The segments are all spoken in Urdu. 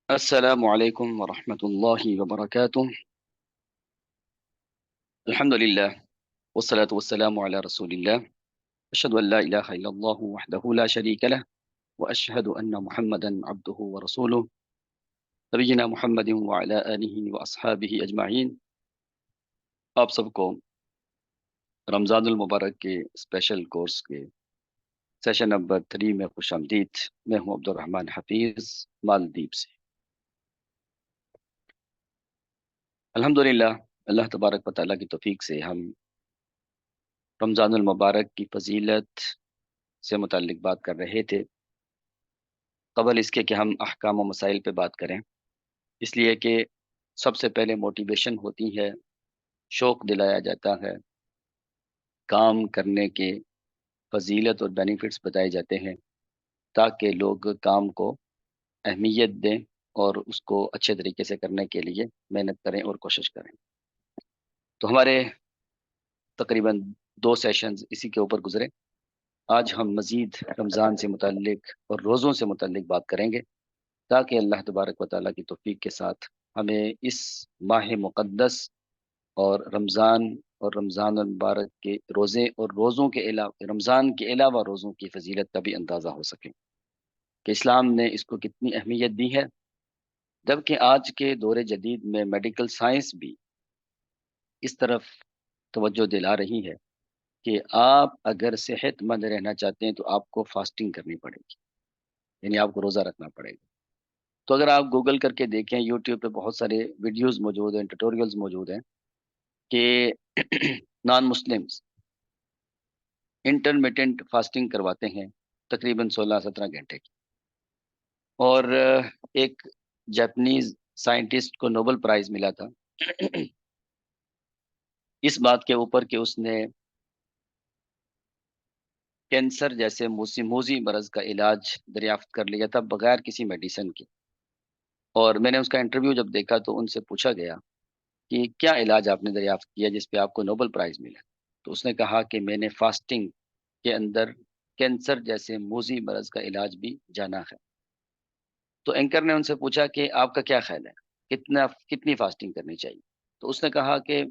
السلام علیکم ورحمۃ اللہ وبرکاتہ۔ الحمد للہ والصلاة والسلام علی رسول اللہ، اشہد ان لا الہ الا اللہ وحدہ لا شریک لہ واشہد ان محمدا عبدہ ورسولہ، نبینا محمد وعلی آلہ واصحابہ اجمعین۔ آپ سب کو رمضان المبارک کے اسپیشل کورس کے سیشن نمبر 3 میں خوش آمدید۔ میں ہوں عبد الرحمن حفیظ مالدیپ سے۔ الحمدللہ اللہ تبارک و تعالیٰ کی توفیق سے ہم رمضان المبارک کی فضیلت سے متعلق بات کر رہے تھے، قبل اس کے کہ ہم احکام و مسائل پہ بات کریں، اس لیے کہ سب سے پہلے موٹیویشن ہوتی ہے، شوق دلایا جاتا ہے، کام کرنے کے فضیلت اور بینیفٹس بتائے جاتے ہیں تاکہ لوگ کام کو اہمیت دیں اور اس کو اچھے طریقے سے کرنے کے لیے محنت کریں اور کوشش کریں۔ تو ہمارے تقریباً 2 سیشنز اسی کے اوپر گزرے۔ آج ہم مزید رمضان سے متعلق اور روزوں سے متعلق بات کریں گے تاکہ اللہ تبارک و تعالیٰ کی توفیق کے ساتھ ہمیں اس ماہ مقدس اور رمضان المبارک کے روزے اور روزوں کے علاوہ رمضان کے علاوہ روزوں کی فضیلت کا بھی اندازہ ہو سکے کہ اسلام نے اس کو کتنی اہمیت دی ہے، جبکہ آج کے دور جدید میں میڈیکل سائنس بھی اس طرف توجہ دلا رہی ہے کہ آپ اگر صحت مند رہنا چاہتے ہیں تو آپ کو فاسٹنگ کرنی پڑے گی، یعنی آپ کو روزہ رکھنا پڑے گا۔ تو اگر آپ گوگل کر کے دیکھیں، یوٹیوب پہ بہت سارے ویڈیوز موجود ہیں، ٹیوٹوریلز موجود ہیں کہ نان مسلمز انٹرمیٹنٹ فاسٹنگ کرواتے ہیں تقریباً 16-17 گھنٹے کی، اور ایک جاپنیز سائنٹسٹ کو نوبل پرائز ملا تھا اس بات کے اوپر کہ اس نے کینسر جیسے موذی مرض کا علاج دریافت کر لیا تھا بغیر کسی میڈیسن کے۔ اور میں نے اس کا انٹرویو جب دیکھا تو ان سے پوچھا گیا کہ کیا علاج آپ نے دریافت کیا جس پہ آپ کو نوبل پرائز ملا؟ تو اس نے کہا کہ میں نے فاسٹنگ کے اندر کینسر جیسے موذی مرض کا علاج بھی جانا ہے۔ تو اینکر نے ان سے پوچھا کہ آپ کا کیا خیال ہے، کتنی فاسٹنگ کرنی چاہیے؟ تو اس نے کہا کہ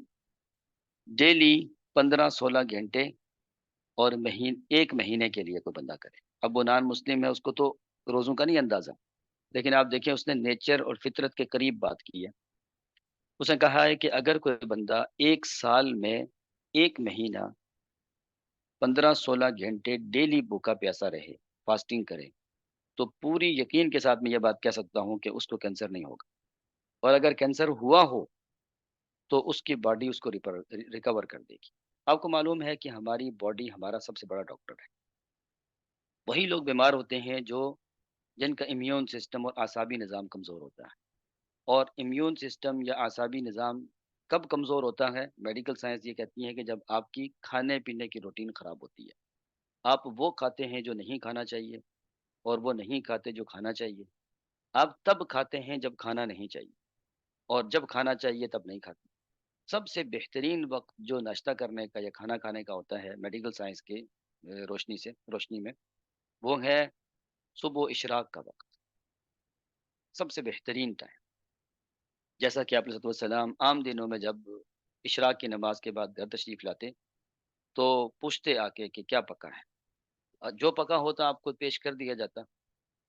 ڈیلی 15-16 گھنٹے اور ایک مہینے کے لیے کوئی بندہ کرے۔ اب وہ نان مسلم ہے، اس کو تو روزوں کا نہیں اندازہ، لیکن آپ دیکھیں اس نے نیچر اور فطرت کے قریب بات کی ہے۔ اس نے کہا ہے کہ اگر کوئی بندہ ایک سال میں ایک مہینہ 15-16 گھنٹے ڈیلی بھوکا پیاسا رہے، فاسٹنگ کرے، تو پوری یقین کے ساتھ میں یہ بات کہہ سکتا ہوں کہ اس کو کینسر نہیں ہوگا، اور اگر کینسر ہوا ہو تو اس کی باڈی اس کو ریکور کر دے گی۔ آپ کو معلوم ہے کہ ہماری باڈی ہمارا سب سے بڑا ڈاکٹر ہے۔ وہی لوگ بیمار ہوتے ہیں جن کا امیون سسٹم اور اعصابی نظام کمزور ہوتا ہے، اور امیون سسٹم یا اعصابی نظام کب کمزور ہوتا ہے؟ میڈیکل سائنس یہ کہتی ہے کہ جب آپ کی کھانے پینے کی روٹین خراب ہوتی ہے، آپ وہ کھاتے ہیں جو نہیں کھانا چاہیے اور وہ نہیں کھاتے جو کھانا چاہیے، آپ تب کھاتے ہیں جب کھانا نہیں چاہیے اور جب کھانا چاہیے تب نہیں کھاتے۔ سب سے بہترین وقت جو ناشتہ کرنے کا یا کھانا کھانے کا ہوتا ہے میڈیکل سائنس کی روشنی میں، وہ ہے صبح و اشراق کا وقت، سب سے بہترین ٹائم۔ جیسا کہ آپ علیہ السلام عام دنوں میں جب اشراق کی نماز کے بعد گھر تشریف لاتے تو پوچھتے آ کے کہ کیا پکا ہے، اور جو پکا ہوتا آپ کو پیش کر دیا جاتا،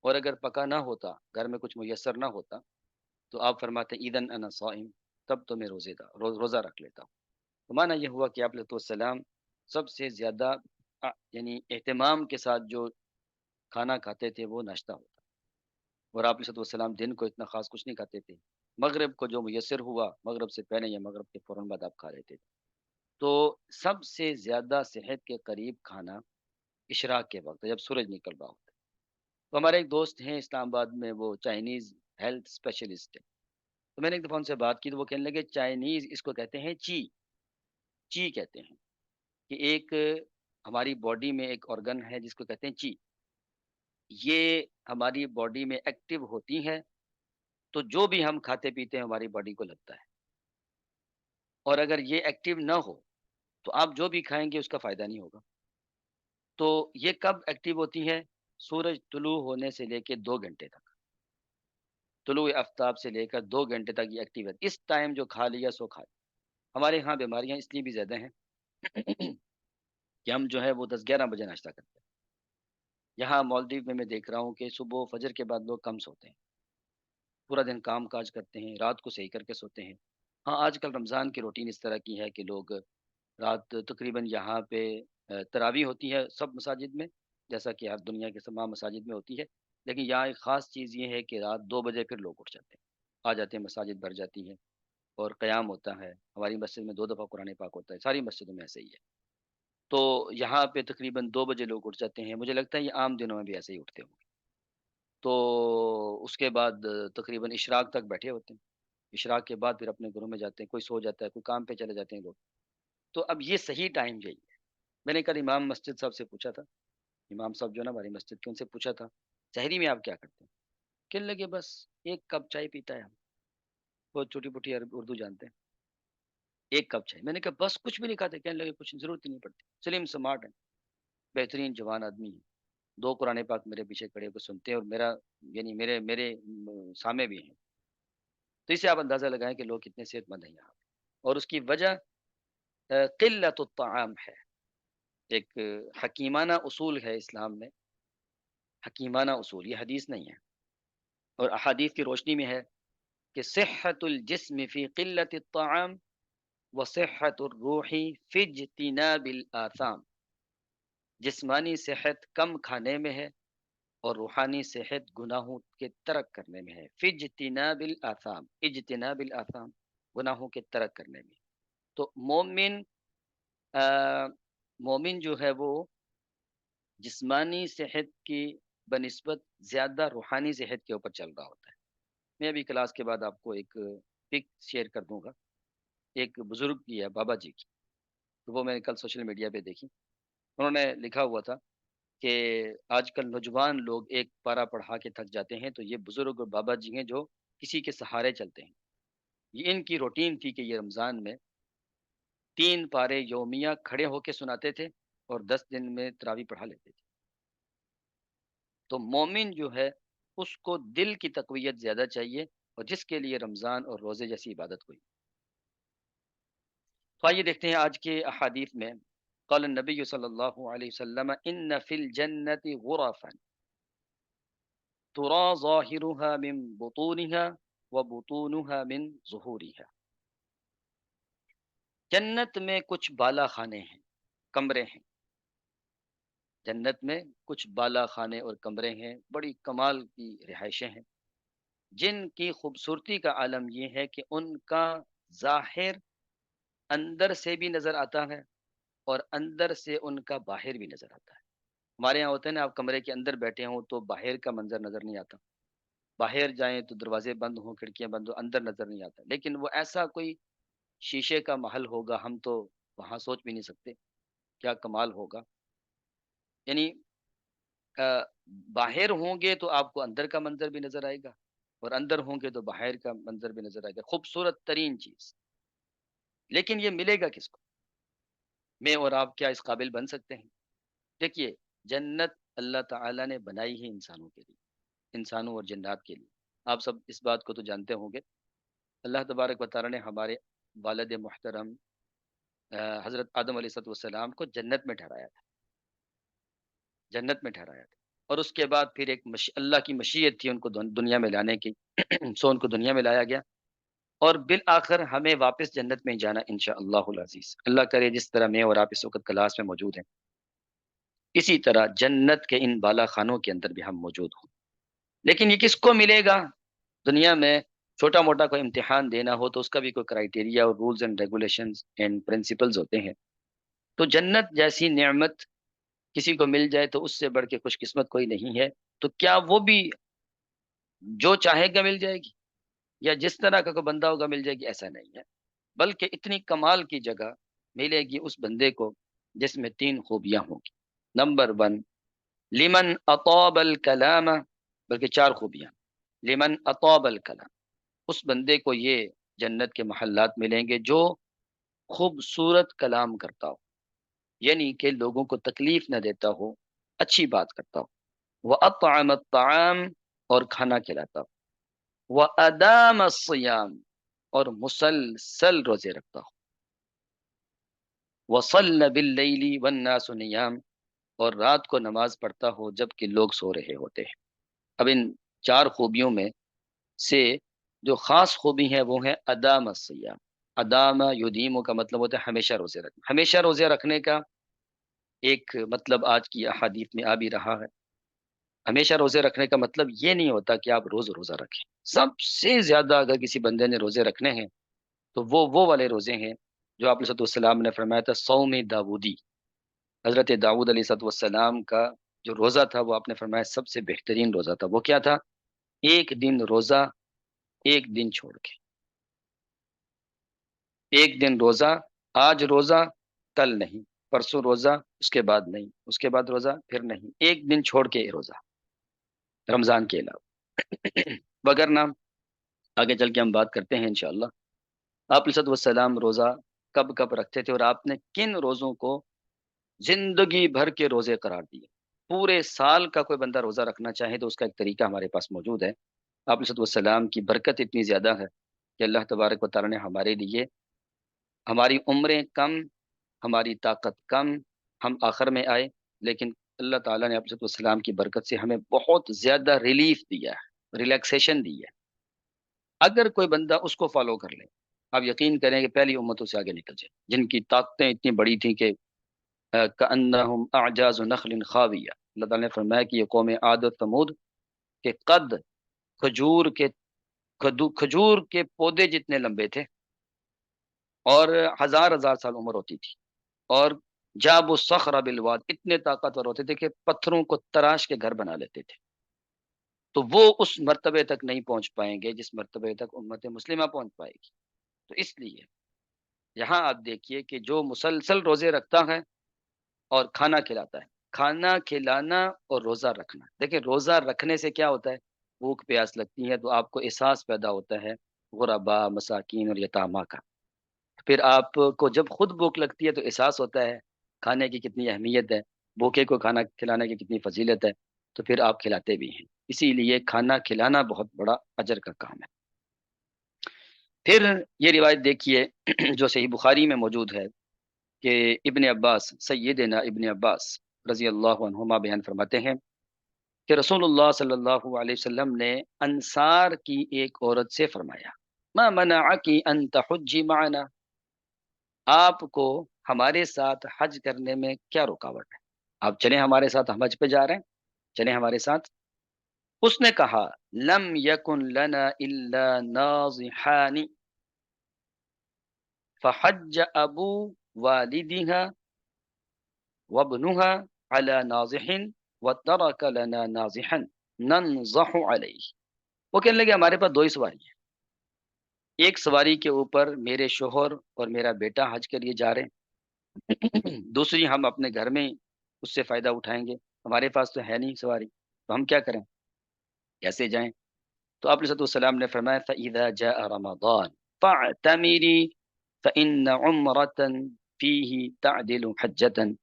اور اگر پکا نہ ہوتا، گھر میں کچھ میسر نہ ہوتا، تو آپ فرماتے ایدن انا صائم، تب تو میں روزہ رکھ لیتا ہوں۔ تو معنی یہ ہوا کہ آپ علیہ السلام سب سے زیادہ یعنی اہتمام کے ساتھ جو کھانا کھاتے تھے وہ ناشتہ ہوتا، اور آپ علیہ السلام دن کو اتنا خاص کچھ نہیں کھاتے تھے، مغرب کو جو میسر ہوا، مغرب سے پہلے یا مغرب کے فوراً بعد آپ کھا لیتے تھے۔ تو سب سے زیادہ صحت کے قریب کھانا اشراق کے وقت ہے، جب سورج نکل رہا ہوتا ہے۔ تو ہمارے ایک دوست ہیں اسلام آباد میں، وہ چائنیز ہیلتھ اسپیشلسٹ ہے، تو میں نے ایک دفعہ ان سے بات کی تو وہ کہنے لگے چائنیز اس کو کہتے ہیں چی کہتے ہیں کہ ایک ہماری باڈی میں ایک آرگن ہے جس کو کہتے ہیں چی، یہ ہماری باڈی میں ایکٹیو ہوتی ہے تو جو بھی ہم کھاتے پیتے ہیں ہماری باڈی کو لگتا ہے، اور اگر یہ ایکٹیو نہ ہو تو آپ جو بھی کھائیں گے اس کا فائدہ نہیں ہوگا۔ تو یہ کب ایکٹیو ہوتی ہے؟ سورج طلوع ہونے سے لے کے 2 گھنٹے تک، طلوع آفتاب سے لے کر 2 گھنٹے تک یہ ایکٹیو ہے. اس ٹائم جو کھا لیا سو کھا لیا. ہمارے ہاں بیماریاں اس لیے بھی زیادہ ہیں کہ ہم جو ہے وہ 10-11 بجے ناشتہ کرتے ہیں. یہاں مالدیو میں دیکھ رہا ہوں کہ صبح فجر کے بعد لوگ کم سوتے ہیں، پورا دن کام کاج کرتے ہیں، رات کو صحیح کر کے سوتے ہیں. ہاں آج کل رمضان کی روٹین اس طرح کی ہے کہ لوگ رات تقریباً یہاں پہ تراویح ہوتی ہے سب مساجد میں، جیسا کہ ہر دنیا کے تمام مساجد میں ہوتی ہے. لیکن یہاں ایک خاص چیز یہ ہے کہ رات 2 بجے پھر لوگ اٹھ جاتے ہیں، آ جاتے ہیں، مساجد بھر جاتی ہیں اور قیام ہوتا ہے. ہماری مسجد میں 2 دفعہ قرآن پاک ہوتا ہے، ساری مسجدوں میں ایسے ہی ہے. تو یہاں پہ تقریباً 2 بجے لوگ اٹھ جاتے ہیں. مجھے لگتا ہے یہ عام دنوں میں بھی ایسے ہی اٹھتے ہوں گے. تو اس کے بعد تقریباً اشراق تک بیٹھے ہوتے ہیں. اشراق کے بعد پھر اپنے گھروں میں جاتے ہیں، کوئی سو جاتا ہے، کوئی کام پہ چلے جاتے ہیں لوگ. تو اب یہ صحیح ٹائم یہی ہے. میں نے کل امام مسجد صاحب سے پوچھا تھا، امام صاحب جو ہے نا ہماری مسجد کے، ان سے پوچھا تھا شہری میں آپ کیا کرتے ہیں؟ کہنے لگے بس 1 کپ چائے پیتا ہے، ہم بہت چھوٹی موٹی اردو جانتے ہیں. 1 کپ چائے. میں نے کہا بس کچھ بھی نہیں کھاتے؟ کہنے لگے کچھ ضرورت ہی نہیں پڑتی، سلیم سمارٹ ہے، بہترین جوان آدمی ہے، 2 قرآن پاک میرے پیچھے کھڑے ہو کے سنتے ہیں، اور میرا یعنی میرے سامنے بھی ہیں. تو اس سے آپ اندازہ لگائیں کہ لوگ کتنے صحت مند ہیں یہاں. اور اس کی وجہ قلت الطعام ہے. ایک حکیمانہ اصول ہے اسلام میں، حکیمانہ اصول، یہ حدیث نہیں ہے اور احادیث کی روشنی میں ہے کہ صحت الجسم فی قلت الطعام وصحت الروح فی اجتناب الآثام. جسمانی صحت کم کھانے میں ہے اور روحانی صحت گناہوں کے ترک کرنے میں ہے. فی اجتناب الآثام، اجتناب الآثام، گناہوں کے ترک کرنے میں. تو مومن جو ہے وہ جسمانی صحت کی بنسبت زیادہ روحانی صحت کے اوپر چل رہا ہوتا ہے. میں ابھی کلاس کے بعد آپ کو ایک پک شیئر کر دوں گا، ایک بزرگ کی ہے، بابا جی کی. تو وہ میں نے کل سوشل میڈیا پہ دیکھی. انہوں نے لکھا ہوا تھا کہ آج کل نوجوان لوگ ایک پارا پڑھا کے تھک جاتے ہیں، تو یہ بزرگ اور بابا جی ہیں جو کسی کے سہارے چلتے ہیں. یہ ان کی روٹین تھی کہ یہ رمضان میں 3 پارے یومیہ کھڑے ہو کے سناتے تھے اور 10 دن میں تراویح پڑھا لیتے تھے. تو مومن جو ہے اس کو دل کی تقویت زیادہ چاہیے، اور جس کے لیے رمضان اور روزے جیسی عبادت ہوئی. تو آئیے دیکھتے ہیں آج کے احادیث میں. قال النبی صلی اللہ علیہ وسلم ان فی الجنت غرفا ترا ظاہرها من بطونها وبطونها من ظہورها. جنت میں کچھ بالا خانے ہیں، کمرے ہیں. جنت میں کچھ بالا خانے اور کمرے ہیں، بڑی کمال کی رہائشیں ہیں، جن کی خوبصورتی کا عالم یہ ہے کہ ان کا ظاہر اندر سے بھی نظر آتا ہے اور اندر سے ان کا باہر بھی نظر آتا ہے. ہمارے یہاں ہوتا ہے نا، آپ کمرے کے اندر بیٹھے ہوں تو باہر کا منظر نظر نہیں آتا، باہر جائیں تو دروازے بند ہوں، کھڑکیاں بند ہوں، اندر نظر نہیں آتا. لیکن وہ ایسا کوئی شیشے کا محل ہوگا، ہم تو وہاں سوچ بھی نہیں سکتے کیا کمال ہوگا. یعنی باہر ہوں گے تو آپ کو اندر کا منظر بھی نظر آئے گا، اور اندر ہوں گے تو باہر کا منظر بھی نظر آئے گا. خوبصورت ترین چیز. لیکن یہ ملے گا کس کو؟ میں اور آپ کیا اس قابل بن سکتے ہیں؟ دیکھیے، جنت اللہ تعالیٰ نے بنائی ہے انسانوں کے لیے، انسانوں اور جنات کے لیے. آپ سب اس بات کو تو جانتے ہوں گے. اللہ تبارک و تعالیٰ نے ہمارے والد محترم حضرت آدم علیہ السلام کو جنت میں ٹھہرایا تھا، جنت میں ٹھہرایا تھا. اور اس کے بعد پھر ایک اللہ کی مشیت تھی ان کو دنیا میں لانے کی سو ان کو دنیا میں لایا گیا، اور بالآخر ہمیں واپس جنت میں ہی جانا انشاءاللہ العزیز. اللہ کرے جس طرح میں اور آپ اس وقت کلاس میں موجود ہیں، اسی طرح جنت کے ان بالا خانوں کے اندر بھی ہم موجود ہوں. لیکن یہ کس کو ملے گا؟ دنیا میں چھوٹا موٹا کوئی امتحان دینا ہو تو اس کا بھی کوئی کرائیٹیریا اور rules and regulations and principles ہوتے ہیں. تو جنت جیسی نعمت کسی کو مل جائے تو اس سے بڑھ کے خوش قسمت کوئی نہیں ہے. تو کیا وہ بھی جو چاہے گا مل جائے گی، یا جس طرح کا کوئی بندہ ہوگا مل جائے گی؟ ایسا نہیں ہے، بلکہ اتنی کمال کی جگہ ملے گی اس بندے کو جس میں 3 خوبیاں ہوں گی. نمبر 1، لمن اطاب الکلام، بلکہ 4 خوبیاں. لمن اطاب الکلام، اس بندے کو یہ جنت کے محلات ملیں گے جو خوبصورت کلام کرتا ہو، یعنی کہ لوگوں کو تکلیف نہ دیتا ہو، اچھی بات کرتا ہو. وہ اطعم الطعام، اور کھانا کھلاتا ہو. وَأَدَامَ الصِّيَامَ، اور مسلسل روزے رکھتا ہو، وَصَلَّ بِاللَّيْلِ وَالنَّاسُ نِيَامٌ، اور رات کو نماز پڑھتا ہو جب کہ لوگ سو رہے ہوتے ہیں۔ اب ان چار خوبیوں میں سے جو خاص خوبی ہے وہ ہے ادام الصیام۔ ادامہ یدیمو کا مطلب ہوتا ہے ہمیشہ روزے رکھنا۔ ہمیشہ روزے رکھنے کا ایک مطلب آج کی احادیث میں آ بھی رہا ہے۔ ہمیشہ روزے رکھنے کا مطلب یہ نہیں ہوتا کہ آپ روز روزہ رکھیں۔ سب سے زیادہ اگر کسی بندے نے روزے رکھنے ہیں تو وہ والے روزے ہیں جو آپ علیہ السلام نے فرمایا تھا صوم داودی۔ حضرت داؤد علیہ السلام کا جو روزہ تھا وہ آپ نے فرمایا سب سے بہترین روزہ تھا۔ وہ کیا تھا؟ ایک دن روزہ، ایک دن چھوڑ کے، ایک دن روزہ، آج روزہ کل نہیں، پرسوں روزہ اس کے بعد نہیں، اس کے بعد روزہ پھر نہیں، ایک دن چھوڑ کے روزہ رمضان کے علاوہ۔ وگرنہ آگے چل کے ہم بات کرتے ہیں انشاءاللہ آپ علیہ والسلام روزہ کب کب رکھتے تھے اور آپ نے کن روزوں کو زندگی بھر کے روزے قرار دیے۔ پورے سال کا کوئی بندہ روزہ رکھنا چاہے تو اس کا ایک طریقہ ہمارے پاس موجود ہے۔ آپ علیہ والسلام کی برکت اتنی زیادہ ہے کہ اللہ تبارک و تعالیٰ نے ہمارے لیے، ہماری عمریں کم، ہماری طاقت کم، ہم آخر میں آئے، لیکن اللہ تعالیٰ نے آپ علیہ والسلام کی برکت سے ہمیں بہت زیادہ ریلیف دیا ہے، ریلیکسیشن دی ہے۔ اگر کوئی بندہ اس کو فالو کر لے، آپ یقین کریں کہ پہلی امتوں سے آگے نکل جائے، جن کی طاقتیں اتنی بڑی تھیں کہ کأنہم اعجاز نخل خاویہ۔ اللہ تعالیٰ نے فرمایا کہ یہ قوم عاد و ثمود کے قد کھجور کے پودے جتنے لمبے تھے اور ہزار ہزار سال عمر ہوتی تھی، اور جاب الصخر بالواد، اتنے طاقتور ہوتے تھے کہ پتھروں کو تراش کے گھر بنا لیتے تھے۔ تو وہ اس مرتبے تک نہیں پہنچ پائیں گے جس مرتبے تک امت مسلمہ پہنچ پائے گی۔ تو اس لیے یہاں آپ دیکھیے کہ جو مسلسل روزے رکھتا ہے اور کھانا کھلاتا ہے، کھانا کھلانا اور روزہ رکھنا، دیکھیں روزہ رکھنے سے کیا ہوتا ہے، بھوک پیاس لگتی ہے تو آپ کو احساس پیدا ہوتا ہے غربا، مساکین اور یتامہ کا۔ پھر آپ کو جب خود بھوک لگتی ہے تو احساس ہوتا ہے کھانے کی کتنی اہمیت ہے، بھوکے کو کھانا کھلانے کی کتنی فضیلت ہے، تو پھر آپ کھلاتے بھی ہیں۔ اسی لیے کھانا کھلانا بہت بڑا اجر کا کام ہے۔ پھر یہ روایت دیکھیے جو صحیح بخاری میں موجود ہے کہ ابن عباس، سیدنا ابن عباس رضی اللہ عنہما بیان فرماتے ہیں کہ رسول اللہ صلی اللہ علیہ وسلم نے انصار کی ایک عورت سے فرمایا، ما منعکی ان تحجی معنا، آپ کو ہمارے ساتھ حج کرنے میں کیا رکاوٹ ہے؟ آپ چلیں ہمارے ساتھ، ہم حج پہ جا رہے ہیں، چلیں ہمارے ساتھ۔ اس نے کہا لم یکن لنا الا ناضحان فحج ابو والدها وابنها على ناضح وترك لنا ناضحا ننضح علیہ۔ وہ کہنے لگے ہمارے پاس دو ہی سواری ہیں، ایک سواری کے اوپر میرے شوہر اور میرا بیٹا حج کے لیے جا رہے ہیں، دوسری ہم اپنے گھر میں اس سے فائدہ اٹھائیں گے، ہمارے پاس تو ہے نہیں سواری، تو ہم کیا کریں، کیسے جائیں؟ تو آپ علیہ السلام نے فرمایا فَإِذَا جَاءَ رَمَضَانَ فَاعْتَمِرِي فَإِنَّ عُمْرَةً فِيهِ تَعْدِلُ حَجَّةً،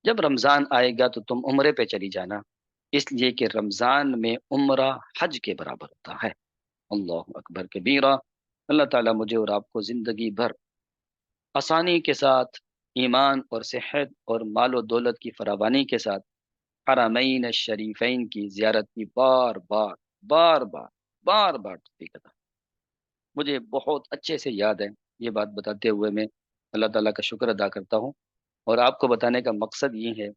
جب رمضان آئے گا تو تم عمرے پہ چلی جانا، اس لیے کہ رمضان میں عمرہ حج کے برابر ہوتا ہے۔ اللہ اکبر کبیرہ۔ اللہ تعالیٰ مجھے اور آپ کو زندگی بھر آسانی کے ساتھ، ایمان اور صحت اور مال و دولت کی فراوانی کے ساتھ حرمین الشریفین کی زیارت کی بار بار توفیق عطا۔ مجھے بہت اچھے سے یاد ہے، یہ بات بتاتے ہوئے میں اللہ تعالیٰ کا شکر ادا کرتا ہوں، اور آپ کو بتانے کا مقصد یہ ہے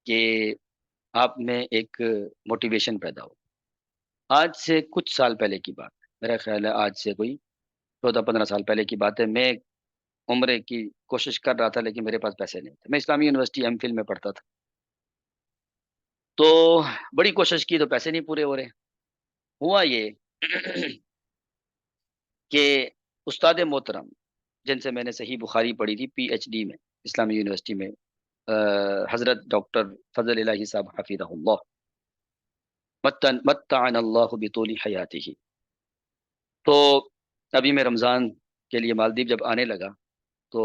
کہ آپ میں ایک موٹیویشن پیدا ہو۔ آج سے کچھ سال پہلے کی بات، میرا خیال ہے آج سے کوئی 14-15 سال پہلے کی بات ہے، میں عمرے کی کوشش کر رہا تھا لیکن میرے پاس پیسے نہیں تھے، میں اسلامی یونیورسٹی ایم فل میں پڑھتا تھا، تو بڑی کوشش کی تو پیسے نہیں پورے ہو رہے۔ ہوا یہ کہ استاد محترم جن سے میں نے صحیح بخاری پڑھی تھی پی ایچ ڈی میں اسلامی یونیورسٹی میں، حضرت ڈاکٹر فضل الہی صاحب حفیظہ اللہ، متعن اللہ بطول حیاتہ، تو ابھی میں رمضان کے لیے مالدیپ جب آنے لگا تو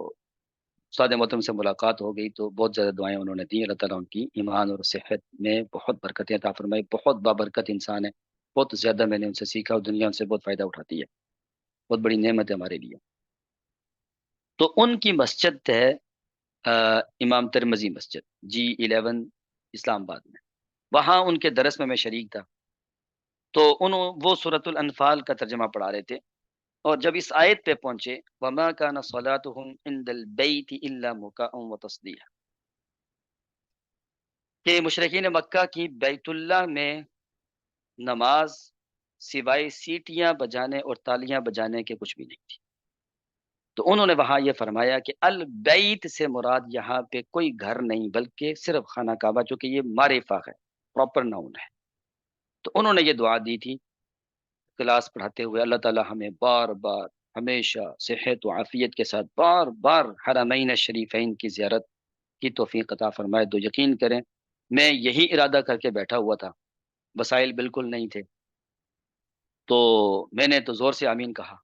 استاد محترم سے ملاقات ہو گئی، تو بہت زیادہ دعائیں انہوں نے دی، اللہ تعالیٰ ان کی ایمان اور صحت میں بہت برکتیں عطا فرمائی، بہت بابرکت انسان ہے، بہت زیادہ میں نے ان سے سیکھا اور دنیا ان سے بہت فائدہ اٹھاتی ہے، بہت بڑی نعمت ہے ہمارے لیے۔ تو ان کی مسجد ہے امام ترمذی مسجد، G11 اسلام آباد میں، وہاں ان کے درس میں شریک تھا۔ تو وہ سورۃ الانفال کا ترجمہ پڑھا رہے تھے، اور جب اس آیت پہ پہنچے وما کان صلاتهم عند البیت الا مکاء وتصدیہ، کہ مشرکین مکہ کی بیت اللہ میں نماز سوائے سیٹیاں بجانے اور تالیاں بجانے کے کچھ بھی نہیں تھی۔ تو انہوں نے وہاں یہ فرمایا کہ البیت سے مراد یہاں پہ کوئی گھر نہیں بلکہ صرف خانہ کعبہ، چونکہ یہ معرفہ ہے، پراپر ناؤن ہے۔ تو انہوں نے یہ دعا دی تھی کلاس پڑھاتے ہوئے، اللہ تعالی ہمیں بار بار ہمیشہ صحت و عافیت کے ساتھ بار بار حرمین شریفین کی زیارت کی توفیق عطا فرمائے۔ تو یقین کریں میں یہی ارادہ کر کے بیٹھا ہوا تھا، وسائل بالکل نہیں تھے، تو میں نے تو زور سے آمین کہا،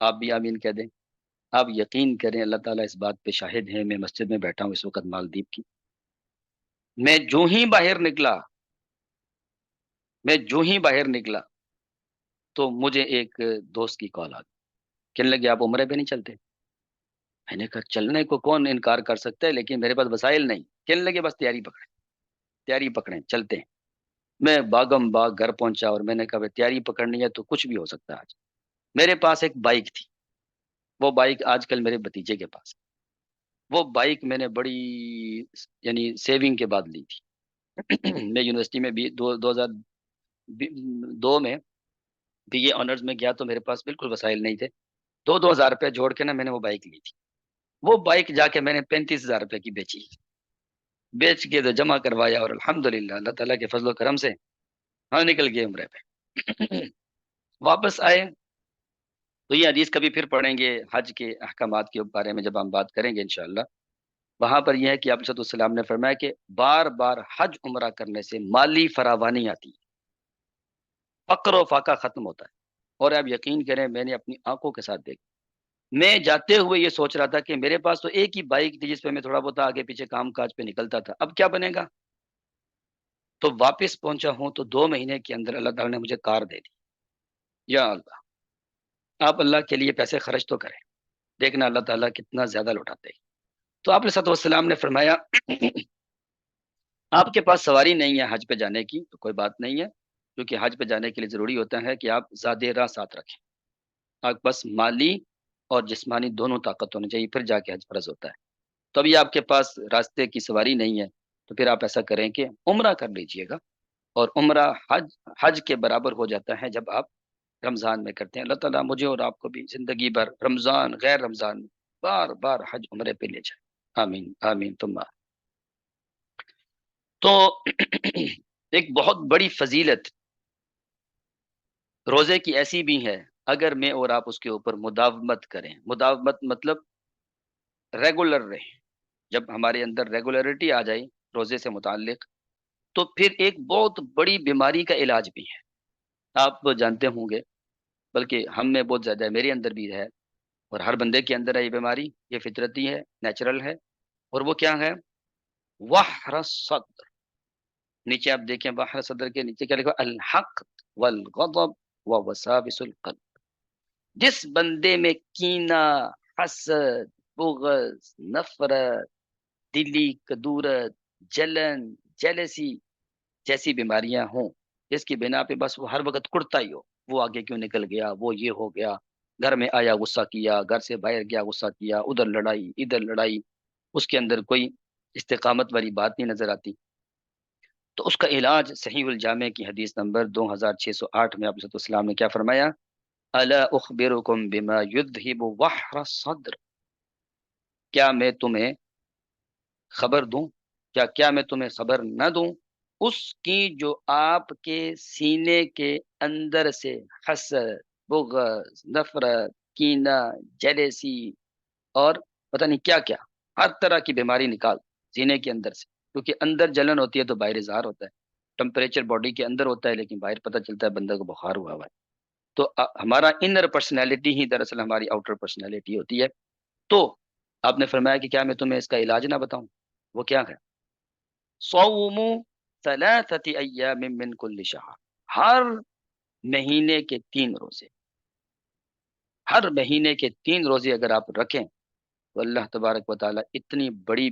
آپ بھی آمین کہہ دیں۔ آپ یقین کریں اللہ تعالیٰ اس بات پہ شاہد ہے، میں مسجد میں بیٹھا ہوں اس وقت مالدیپ کی، میں جو ہی باہر نکلا میں جو ہی باہر نکلا تو مجھے ایک دوست کی کال آ گئی، کہنے لگے آپ عمرے پہ نہیں چلتے؟ میں نے کہا چلنے کو کون انکار کر سکتا ہے، لیکن میرے پاس وسائل نہیں۔ کہنے لگے بس تیاری پکڑیں چلتے ہیں۔ میں باغم باغ گھر پہنچا اور میں نے کہا تیاری پکڑنی ہے تو کچھ بھی ہو سکتا ہے آج۔ میرے پاس ایک بائک تھی، وہ بائک آج کل میرے بھتیجے کے پاس ہے۔ وہ بائک میں نے بڑی یعنی سیونگ کے بعد لی تھی میں یونیورسٹی میں بھی 2002 میں BA آنرز میں گیا تو میرے پاس بالکل وسائل نہیں تھے، 2,000 روپے جوڑ کے نا میں نے وہ بائک لی تھی۔ وہ بائک جا کے میں نے 35,000 روپے کی بیچ کے تو جمع کروایا، اور الحمدللہ اللہ تعالیٰ کے فضل و کرم سے ہاں نکل گئے عمرے پہ واپس آئے تو یہ حدیث کبھی پھر پڑھیں گے حج کے احکامات کے بارے میں جب ہم بات کریں گے انشاءاللہ۔ وہاں پر یہ ہے کہ آپ صلی اللہ علیہ وسلم نے فرمایا کہ بار بار حج عمرہ کرنے سے مالی فراوانی آتی ہے، فقر و فاقہ ختم ہوتا ہے۔ اور آپ یقین کریں میں نے اپنی آنکھوں کے ساتھ دیکھا، میں جاتے ہوئے یہ سوچ رہا تھا کہ میرے پاس تو ایک ہی بائک تھی جس پہ میں تھوڑا بہت آگے پیچھے کام کاج پہ نکلتا تھا، اب کیا بنے گا؟ تو واپس پہنچا ہوں تو 2 مہینے کے اندر اللہ تعالیٰ نے مجھے کار دے دی۔ یا اللہ، آپ اللہ کے لیے پیسے خرچ تو کریں، دیکھنا اللہ تعالیٰ کتنا زیادہ لوٹاتے ہیں۔ تو آپ صلی اللہ علیہ وسلم نے فرمایا آپ کے پاس سواری نہیں ہے حج پہ جانے کی تو کوئی بات نہیں ہے، کیونکہ حج پہ جانے کے لیے ضروری ہوتا ہے کہ آپ زاد راہ ساتھ رکھیں، آپ کے پاس مالی اور جسمانی دونوں طاقت ہونی چاہیے، پھر جا کے حج فرض ہوتا ہے۔ تو ابھی آپ کے پاس راستے کی سواری نہیں ہے تو پھر آپ ایسا کریں کہ عمرہ کر لیجئے گا، اور عمرہ حج کے برابر ہو جاتا ہے جب آپ رمضان میں کرتے ہیں۔ اللہ تعالیٰ مجھے اور آپ کو بھی زندگی بھر رمضان غیر رمضان میں بار بار حج عمرے پہ لے جائے، آمین آمین تم آمین۔ تو ایک بہت بڑی فضیلت روزے کی ایسی بھی ہے، اگر میں اور آپ اس کے اوپر مداومت کریں، مداومت مطلب ریگولر رہیں، جب ہمارے اندر ریگولرٹی آ جائے روزے سے متعلق تو پھر ایک بہت بڑی بیماری کا علاج بھی ہے۔ آپ جانتے ہوں گے، بلکہ ہم میں بہت زیادہ ہے، میرے اندر بھی ہے، اور ہر بندے کے اندر ہے یہ بیماری، یہ فطرتی ہے، نیچرل ہے، اور وہ کیا ہے؟ وحر الصدر۔ نیچے آپ دیکھیں بحر صدر کے نیچے کیا لکھا؟ الحق والغضب ووساوس القلب۔ جس بندے میں کینہ، حسد، بغض، نفرت، دلی کدورت، جلن، جیلسی جیسی بیماریاں ہوں، جس کی بنا پہ بس وہ ہر وقت کڑتا ہی ہو، وہ آگے کیوں نکل گیا، وہ یہ ہو گیا، گھر میں آیا غصہ کیا، گھر سے باہر گیا غصہ کیا، ادھر لڑائی ادھر لڑائی، اس کے اندر کوئی استقامت والی بات نہیں نظر آتی، تو اس کا علاج صحیح الجامع کی حدیث نمبر 2608 میں آپ صلی اللہ علیہ وسلم نے کیا فرمایا؟ الا اخبرکم بما یذہب وحر الصدر، کیا میں تمہیں خبر دوں، کیا میں تمہیں خبر نہ دوں اس کی جو آپ کے سینے کے اندر سے حسد، بغض، نفرت، کینہ، جیلیسی اور پتہ نہیں کیا کیا، ہر طرح کی بیماری نکال سینے کے اندر سے، کیونکہ اندر جلن ہوتی ہے تو باہر اظہار ہوتا ہے، ٹمپریچر باڈی کے اندر ہوتا ہے لیکن باہر پتہ چلتا ہے بندہ کو بخار ہوا ہوا ہے۔ تو ہمارا انر پرسنالٹی ہی دراصل ہماری آؤٹر پرسنالٹی ہوتی ہے۔ تو آپ نے فرمایا کہ کیا میں تمہیں اس کا علاج نہ بتاؤں؟ وہ کیا ہے؟ صوم 3 ایام من کل شہر، ہر مہینے کے 3 روزے، ہر مہینے کے 3 روزے اگر آپ رکھیں تو اللہ تبارک و تعالیٰ اتنی بڑی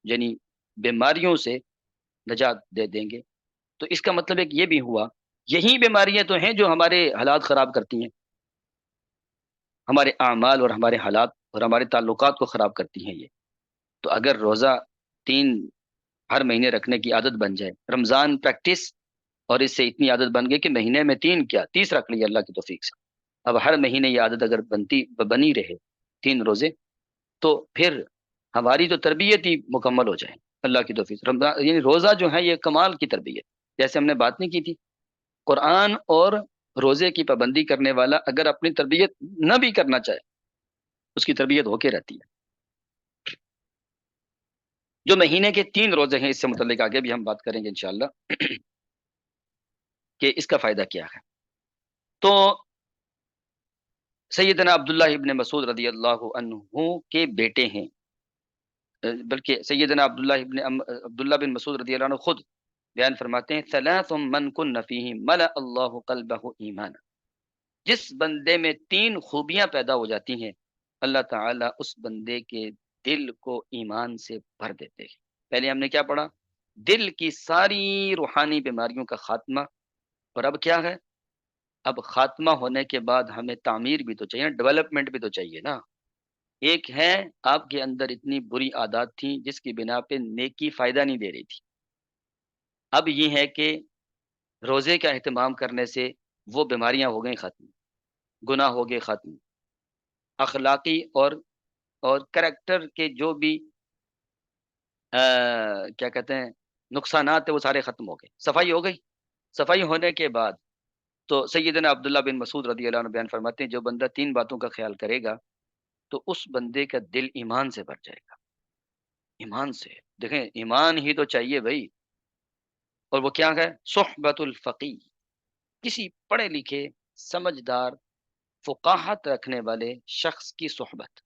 یعنی بیماریوں سے نجات دے دیں گے۔ تو اس کا مطلب ایک یہ بھی ہوا، یہی بیماریاں تو ہیں جو ہمارے حالات خراب کرتی ہیں، ہمارے اعمال اور ہمارے حالات اور ہمارے تعلقات کو خراب کرتی ہیں یہ۔ تو اگر روزہ 3 ہر مہینے رکھنے کی عادت بن جائے، رمضان پریکٹس، اور اس سے اتنی عادت بن گئی کہ مہینے میں 3 کیا 30 رکھ لی اللہ کی توفیق سے، اب ہر مہینے یہ عادت اگر بنی رہے 3 روزے، تو پھر ہماری تو تربیت ہی مکمل ہو جائے اللہ کی توفیق سے۔ رمضان یعنی روزہ جو ہے یہ کمال کی تربیت، جیسے ہم نے بات نہیں کی تھی، قرآن اور روزے کی پابندی کرنے والا اگر اپنی تربیت نہ بھی کرنا چاہے، اس کی تربیت ہو کے رہتی ہے۔ جو مہینے کے 3 روزے ہیں، اس سے متعلق آگے بھی ہم بات کریں گے انشاءاللہ کہ اس کا فائدہ کیا ہے۔ تو سیدنا عبداللہ ابن مسعود رضی اللہ عنہ کے بیٹے ہیں، بلکہ سیدنا عبداللہ بن مسعود رضی اللہ عنہ خود بیان فرماتے ہیں، ثلاث من کن فیہ ملأ اللہ قلبہ ایمانا، جس بندے میں 3 خوبیاں پیدا ہو جاتی ہیں، اللہ تعالیٰ اس بندے کے دل کو ایمان سے بھر دیتے ہیں۔ پہلے ہم نے کیا پڑھا؟ دل کی ساری روحانی بیماریوں کا خاتمہ، اور اب کیا ہے؟ اب خاتمہ ہونے کے بعد ہمیں تعمیر بھی تو چاہیے، ڈیولپمنٹ بھی تو چاہیے نا۔ ایک ہے آپ کے اندر اتنی بری عادات تھیں جس کی بنا پہ نیکی فائدہ نہیں دے رہی تھی، اب یہ ہے کہ روزے کا اہتمام کرنے سے وہ بیماریاں ہو گئیں ختم، گناہ ہو گئے ختم، اخلاقی اور کریکٹر کے جو بھی کیا کہتے ہیں نقصانات ہیں وہ سارے ختم ہو گئے، صفائی ہو گئی۔ صفائی ہونے کے بعد تو سیدنا عبداللہ بن مسعود رضی اللہ عنہ بیان فرماتے ہیں، جو بندہ 3 باتوں کا خیال کرے گا تو اس بندے کا دل ایمان سے بھر جائے گا۔ ایمان سے، دیکھیں ایمان ہی تو چاہیے بھائی، اور وہ کیا ہے؟ صحبت الفقی، کسی پڑھے لکھے سمجھدار فقاہت رکھنے والے شخص کی صحبت،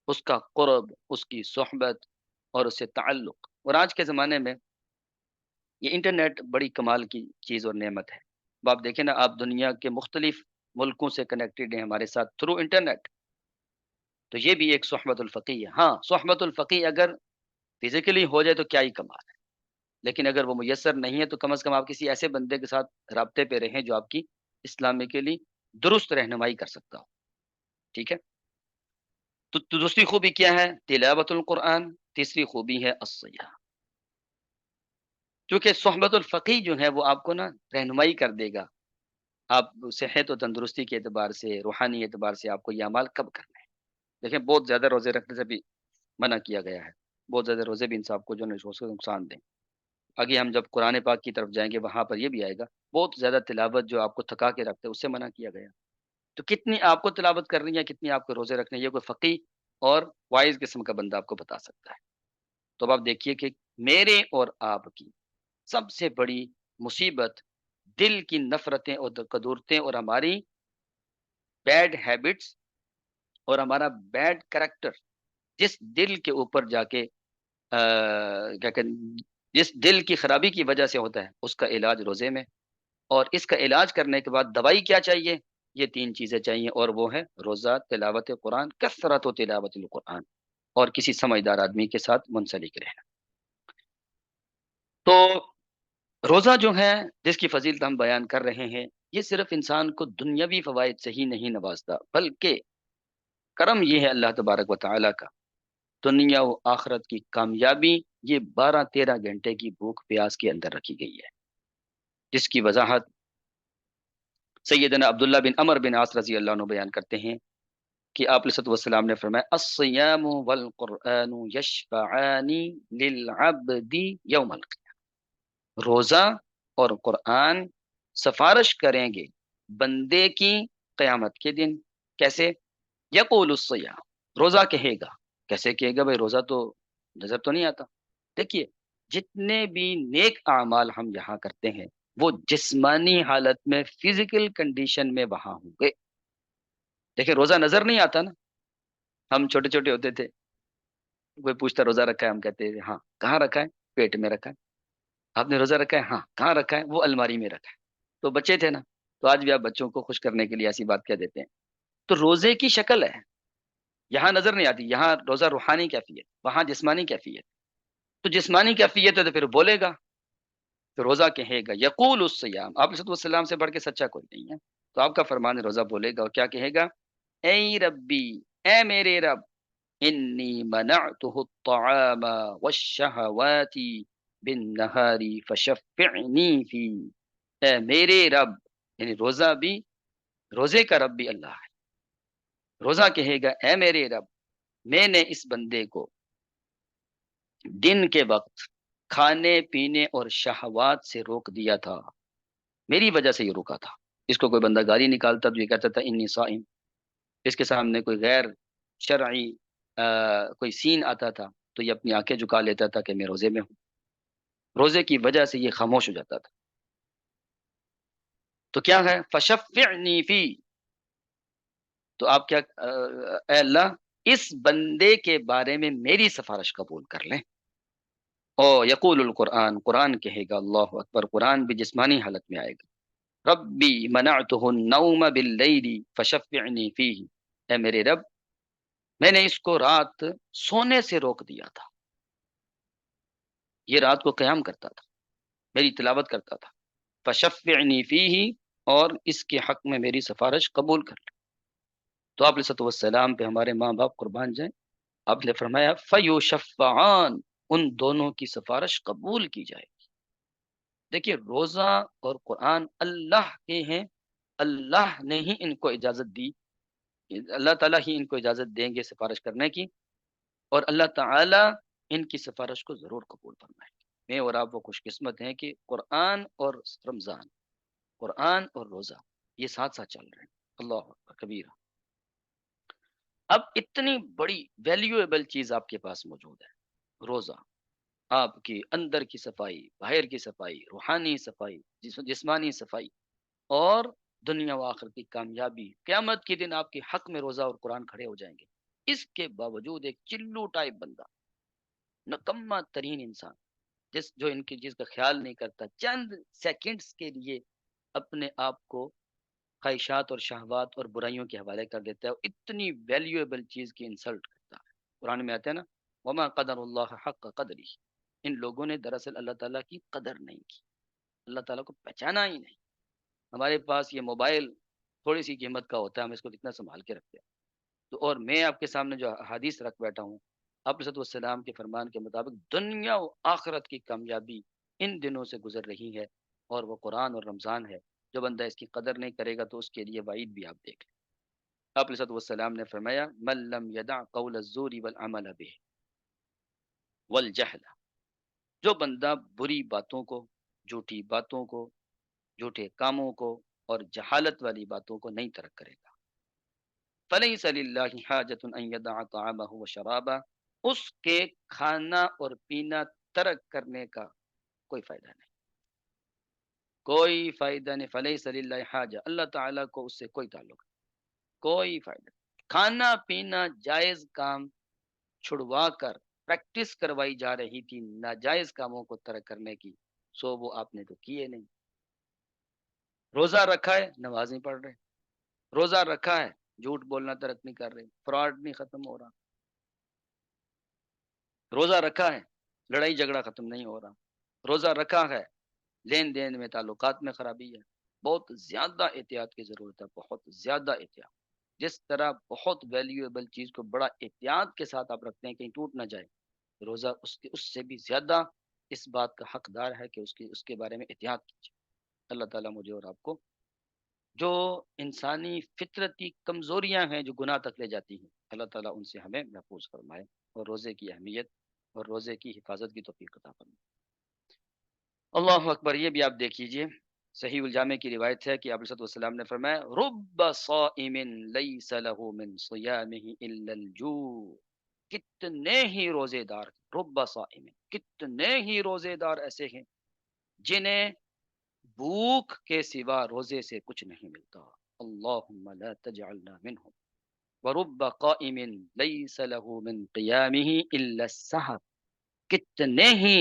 اس کا قرب، اس کی صحبت اور اس سے تعلق۔ اور آج کے زمانے میں یہ انٹرنیٹ بڑی کمال کی چیز اور نعمت ہے۔ اب آپ دیکھیں نا، آپ دنیا کے مختلف ملکوں سے کنیکٹڈ ہیں ہمارے ساتھ تھرو انٹرنیٹ، تو یہ بھی ایک صحبت الفقی ہے۔ ہاں، صحبت الفقی اگر فزیکلی ہو جائے تو کیا ہی کمال ہے، لیکن اگر وہ میسر نہیں ہے تو کم از کم آپ کسی ایسے بندے کے ساتھ رابطے پہ رہیں جو آپ کی اسلامکلی درست رہنمائی کر سکتا ہو، ٹھیک ہے؟ تو دوسری خوبی کیا ہے؟ تلاوت القرآن، تیسری خوبی ہے الصیام، کیونکہ صحبت الفقی جو ہے وہ آپ کو نا رہنمائی کر دے گا، آپ صحت و تندرستی کے اعتبار سے، روحانی اعتبار سے آپ کو یہ اعمال کب کرنا ہے۔ دیکھیں بہت زیادہ روزے رکھنے سے بھی منع کیا گیا ہے، بہت زیادہ روزے بھی انسان کو جو نقصان دیں۔ آگے ہم جب قرآن پاک کی طرف جائیں گے وہاں پر یہ بھی آئے گا، بہت زیادہ تلاوت جو آپ کو تھکا کے رکھتے اس سے منع کیا گیا۔ تو کتنی آپ کو تلاوت کرنی ہے، کتنی آپ کو روزے رکھنے، یہ کوئی فقی اور وائز قسم کا بندہ آپ کو بتا سکتا ہے۔ تو اب آپ دیکھیے کہ میرے اور آپ کی سب سے بڑی مصیبت دل کی نفرتیں اور قدورتیں اور ہماری بیڈ ہیبٹس اور ہمارا بیڈ کریکٹر، جس دل کے اوپر جا کے کیا کہتے جس دل کی خرابی کی وجہ سے ہوتا ہے، اس کا علاج روزے میں، اور اس کا علاج کرنے کے بعد دوائی کیا چاہیے؟ یہ 3 چیزیں چاہیے، اور وہ ہے روزہ، تلاوت قرآن، کثرت و تلاوت القرآن، اور کسی سمجھدار آدمی کے ساتھ منسلک رہنا۔ تو روزہ جو ہے جس کی فضیلت ہم بیان کر رہے ہیں، یہ صرف انسان کو دنیاوی فوائد سے ہی نہیں نوازتا، بلکہ کرم یہ ہے اللہ تبارک و تعالیٰ کا، دنیا و آخرت کی کامیابی یہ 12-13 گھنٹے کی بھوک پیاس کے اندر رکھی گئی ہے، جس کی وضاحت سیدنا عبداللہ بن عمر بن عاص رضی اللہ عنہ بیان کرتے ہیں کہ آپ علیہ السلام نے فرمایا، الصیام والقرآن یشفعان للعبد یوم القیامہ، روزہ اور قرآن سفارش کریں گے بندے کی قیامت کے دن۔ کیسے؟ یقول الصیام، روزہ کہے گا۔ کیسے کہے گا بھائی؟ روزہ تو نظر تو نہیں آتا۔ دیکھیے جتنے بھی نیک اعمال ہم یہاں کرتے ہیں وہ جسمانی حالت میں، فزیکل کنڈیشن میں وہاں ہوں گے۔ دیکھیں روزہ نظر نہیں آتا نا، ہم چھوٹے چھوٹے ہوتے تھے، کوئی پوچھتا روزہ رکھا ہے، ہم کہتے ہیں ہاں۔ کہاں رکھا ہے؟ پیٹ میں رکھا ہے۔ آپ نے روزہ رکھا ہے؟ ہاں۔ کہاں رکھا ہے؟ وہ الماری میں رکھا ہے۔ تو بچے تھے نا، تو آج بھی آپ بچوں کو خوش کرنے کے لیے ایسی بات کہہ دیتے ہیں. تو روزے کی شکل ہے، یہاں نظر نہیں آتی. یہاں روزہ روحانی کیفیت، وہاں جسمانی کیفیت. تو جسمانی کیفیت ہے تو پھر بولے گا، تو روزہ کہے گا یقول الصیام. آپ علیہ السلام سے بڑھ کے سچا کوئی نہیں ہے. تو آپ کا فرمان ہے روزہ بولے گا، اور کیا کہے گا؟ اے ربی، اے میرے رب، انی منعته الطعام والشہوات بالنہار فشفعنی فی. اے میرے رب، یعنی روزہ بھی، روزے کا رب بھی اللہ ہے. روزہ کہے گا اے میرے رب، میں نے اس بندے کو دن کے وقت کھانے پینے اور شہوات سے روک دیا تھا، میری وجہ سے یہ روکا تھا. اس کو کوئی بندہ گالی نکالتا تو یہ کہتا تھا انی صائم. اس کے سامنے کوئی غیر شرعی کوئی سین آتا تھا تو یہ اپنی آنکھیں جھکا لیتا تھا کہ میں روزے میں ہوں. روزے کی وجہ سے یہ خاموش ہو جاتا تھا. تو کیا ہے؟ فشفعنی فی. تو آپ کیا اے اللہ، اس بندے کے بارے میں میری سفارش قبول کر لیں. او یقول القرآن، قرآن کہے گا، اللہ اکبر، قرآن بھی جسمانی حالت میں آئے گا. ربی منعته النوم باللیل فشفعنی فیہ. اے میرے رب، میں نے اس کو رات سونے سے روک دیا تھا. یہ رات کو قیام کرتا تھا، میری تلاوت کرتا تھا. فشفعنی فیہ، اور اس کے حق میں میری سفارش قبول کر لیں. تو آپ علیہ السلام پہ ہمارے ماں باپ قربان جائیں. آپ نے فرمایا فیشفعان، ان دونوں کی سفارش قبول کی جائے گی. دیکھیے، روزہ اور قرآن اللہ کے ہیں، اللہ نے ہی ان کو اجازت دی. اللہ تعالیٰ ہی ان کو اجازت دیں گے سفارش کرنے کی، اور اللہ تعالیٰ ان کی سفارش کو ضرور قبول فرمائیں گے. میں اور آپ وہ خوش قسمت ہیں کہ قرآن اور رمضان، قرآن اور روزہ، یہ ساتھ ساتھ چل رہے ہیں. اللہ اکبر کبیرہ. اب اتنی بڑی ویلیویبل چیز آپ کے پاس موجود ہے، روزہ. آپ کی اندر کی صفائی، باہر کی صفائی، روحانی صفائی، جسمانی صفائی، اور دنیا و آخرت کی کامیابی. قیامت کے دن آپ کے حق میں روزہ اور قرآن کھڑے ہو جائیں گے. اس کے باوجود ایک چلو ٹائپ بندہ، نکما ترین انسان، جو ان کی چیز کا خیال نہیں کرتا، چند سیکنڈز کے لیے اپنے آپ کو خواہشات اور شہوات اور برائیوں کے حوالے کر دیتا ہے، اور اتنی ویلیویبل چیز کی انسلٹ کرتا ہے. قرآن میں آتا ہے نا، وما قدر اللہ حق قدری. ان لوگوں نے دراصل اللہ تعالیٰ کی قدر نہیں کی، اللہ تعالیٰ کو پہچانا ہی نہیں. ہمارے پاس یہ موبائل تھوڑی سی قیمت کا ہوتا ہے، ہم اس کو کتنا سنبھال کے رکھتے ہیں. تو اور میں آپ کے سامنے جو حدیث رکھ بیٹھا ہوں، آپ علیہ السلام کے فرمان کے مطابق دنیا و آخرت کی کامیابی ان دنوں سے گزر رہی ہے، اور وہ قرآن اور رمضان ہے. جو بندہ اس کی قدر نہیں کرے گا تو اس کے لیے وعید بھی آپ دیکھ لیں. آپ علیہ السلام نے فرمایا من لم یدع قول الزور والعمل به والجہل. جو بندہ بری باتوں کو، جھوٹی باتوں کو، جھوٹے کاموں کو اور جہالت والی باتوں کو نہیں ترک کرے گا، فلیس للہ حاجۃ ان یدع طعامہ وشرابہ. اس کے کھانا اور پینا ترک کرنے کا کوئی فائدہ نہیں، کوئی فائدہ نہیں. فلیس للہ حاجہ، اللہ تعالیٰ کو اس سے کوئی تعلق نہیں، کوئی فائدہ نہیں. کھانا پینا جائز کام چھڑوا کر پریکٹس کروائی جا رہی تھی ناجائز کاموں کو ترک کرنے کی، سو وہ آپ نے تو کیے نہیں. روزہ رکھا ہے، نماز نہیں پڑھ رہے. روزہ رکھا ہے، جھوٹ بولنا ترک نہیں کر رہے، فراڈ نہیں ختم ہو رہا. روزہ رکھا ہے، لڑائی جھگڑا ختم نہیں ہو رہا. روزہ رکھا ہے، لین دین میں تعلقات میں خرابی ہے. بہت زیادہ احتیاط کی ضرورت ہے، بہت زیادہ احتیاط. جس طرح بہت ویلیویبل چیز کو بڑا احتیاط کے ساتھ آپ رکھتے ہیں کہیں ٹوٹ نہ جائے، روزہ اس سے بھی زیادہ اس بات کا حقدار ہے کہ اس کے بارے میں احتیاط کیجیے. اللہ تعالیٰ مجھے اور آپ کو جو انسانی فطرتی کمزوریاں ہیں جو گناہ تک لے جاتی ہیں، اللہ تعالیٰ ان سے ہمیں محفوظ فرمائے، اور روزے کی اہمیت اور روزے کی حفاظت کی توفیق عطا فرمائے. اللہ اکبر. یہ بھی آپ دیکھ لیجئے، صحیح الجامع کی روایت ہے کہ آپ علیہ السلام نے فرمایا رب صائم لیس له من صیامه الا الجوع. کتنے ہی روزے دار، رب صائم، کتنے ہی روزے دار ایسے ہیں جنہیں بھوک کے سوا روزے سے کچھ نہیں ملتا. اللہم لا تجعلنا منہم. ورب قائم لیس له من قیامه الا السحر. کتنے ہی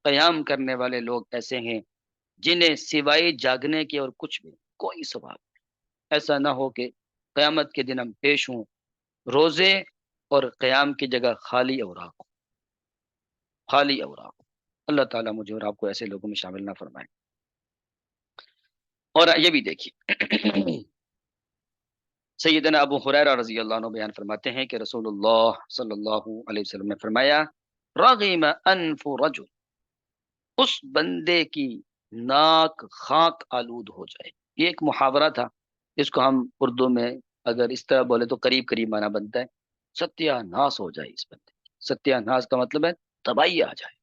قیام کرنے والے لوگ ایسے ہیں جنہیں سوائے جاگنے کے اور کچھ بھی، کوئی ثواب نہیں۔ ایسا نہ ہو کہ قیامت کے دن ہم پیش ہوں روزے اور قیام کی جگہ خالی اوراق ہو، خالی اوراق ہو۔ اللہ تعالیٰ مجھے اور آپ کو ایسے لوگوں میں شامل نہ فرمائے۔ اور یہ بھی دیکھیے سیدنا ابو ہریرہ رضی اللہ عنہ بیان فرماتے ہیں کہ رسول اللہ صلی اللہ علیہ وسلم نے فرمایا رغم انف رجل، اس بندے کی ناک خاک آلود ہو جائے۔ یہ ایک محاورہ تھا، اس کو ہم اردو میں اگر اس طرح بولے تو قریب قریب معنی بنتا ہے ستیہ ناس ہو جائے اس بندے کی۔ ستیہ ناس کا مطلب ہے تباہی آ جائے۔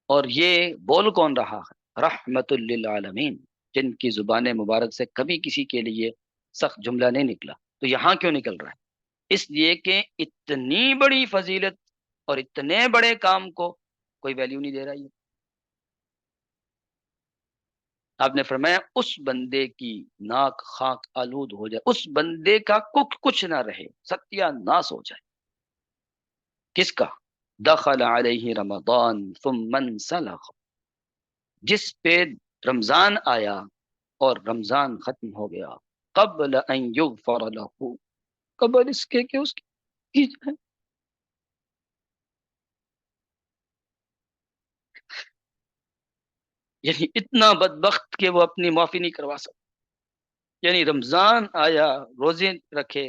اور یہ بول کون رہا ہے؟ رحمت للعالمین، جن کی زبان مبارک سے کبھی کسی کے لیے سخت جملہ نہیں نکلا۔ تو یہاں کیوں نکل رہا ہے؟ اس لیے کہ اتنی بڑی فضیلت اور اتنے بڑے کام کو کوئی ویلیو نہیں دے رہا ہے۔ آپ نے فرمایا اس بندے کی ناک خاک آلود ہو جائے، اس بندے کا کچھ نہ رہے، ستیہ ناس ہو جائے۔ کس کا؟ دخل علیہ رمضان ثم انسلخ، جس پہ رمضان آیا اور رمضان ختم ہو گیا، قبل ان یغفر له، قبل اس کے کہ اس کی جائے۔ یعنی اتنا بدبخت کہ وہ اپنی معافی نہیں کروا سکتا۔ یعنی رمضان آیا، روزے رکھے،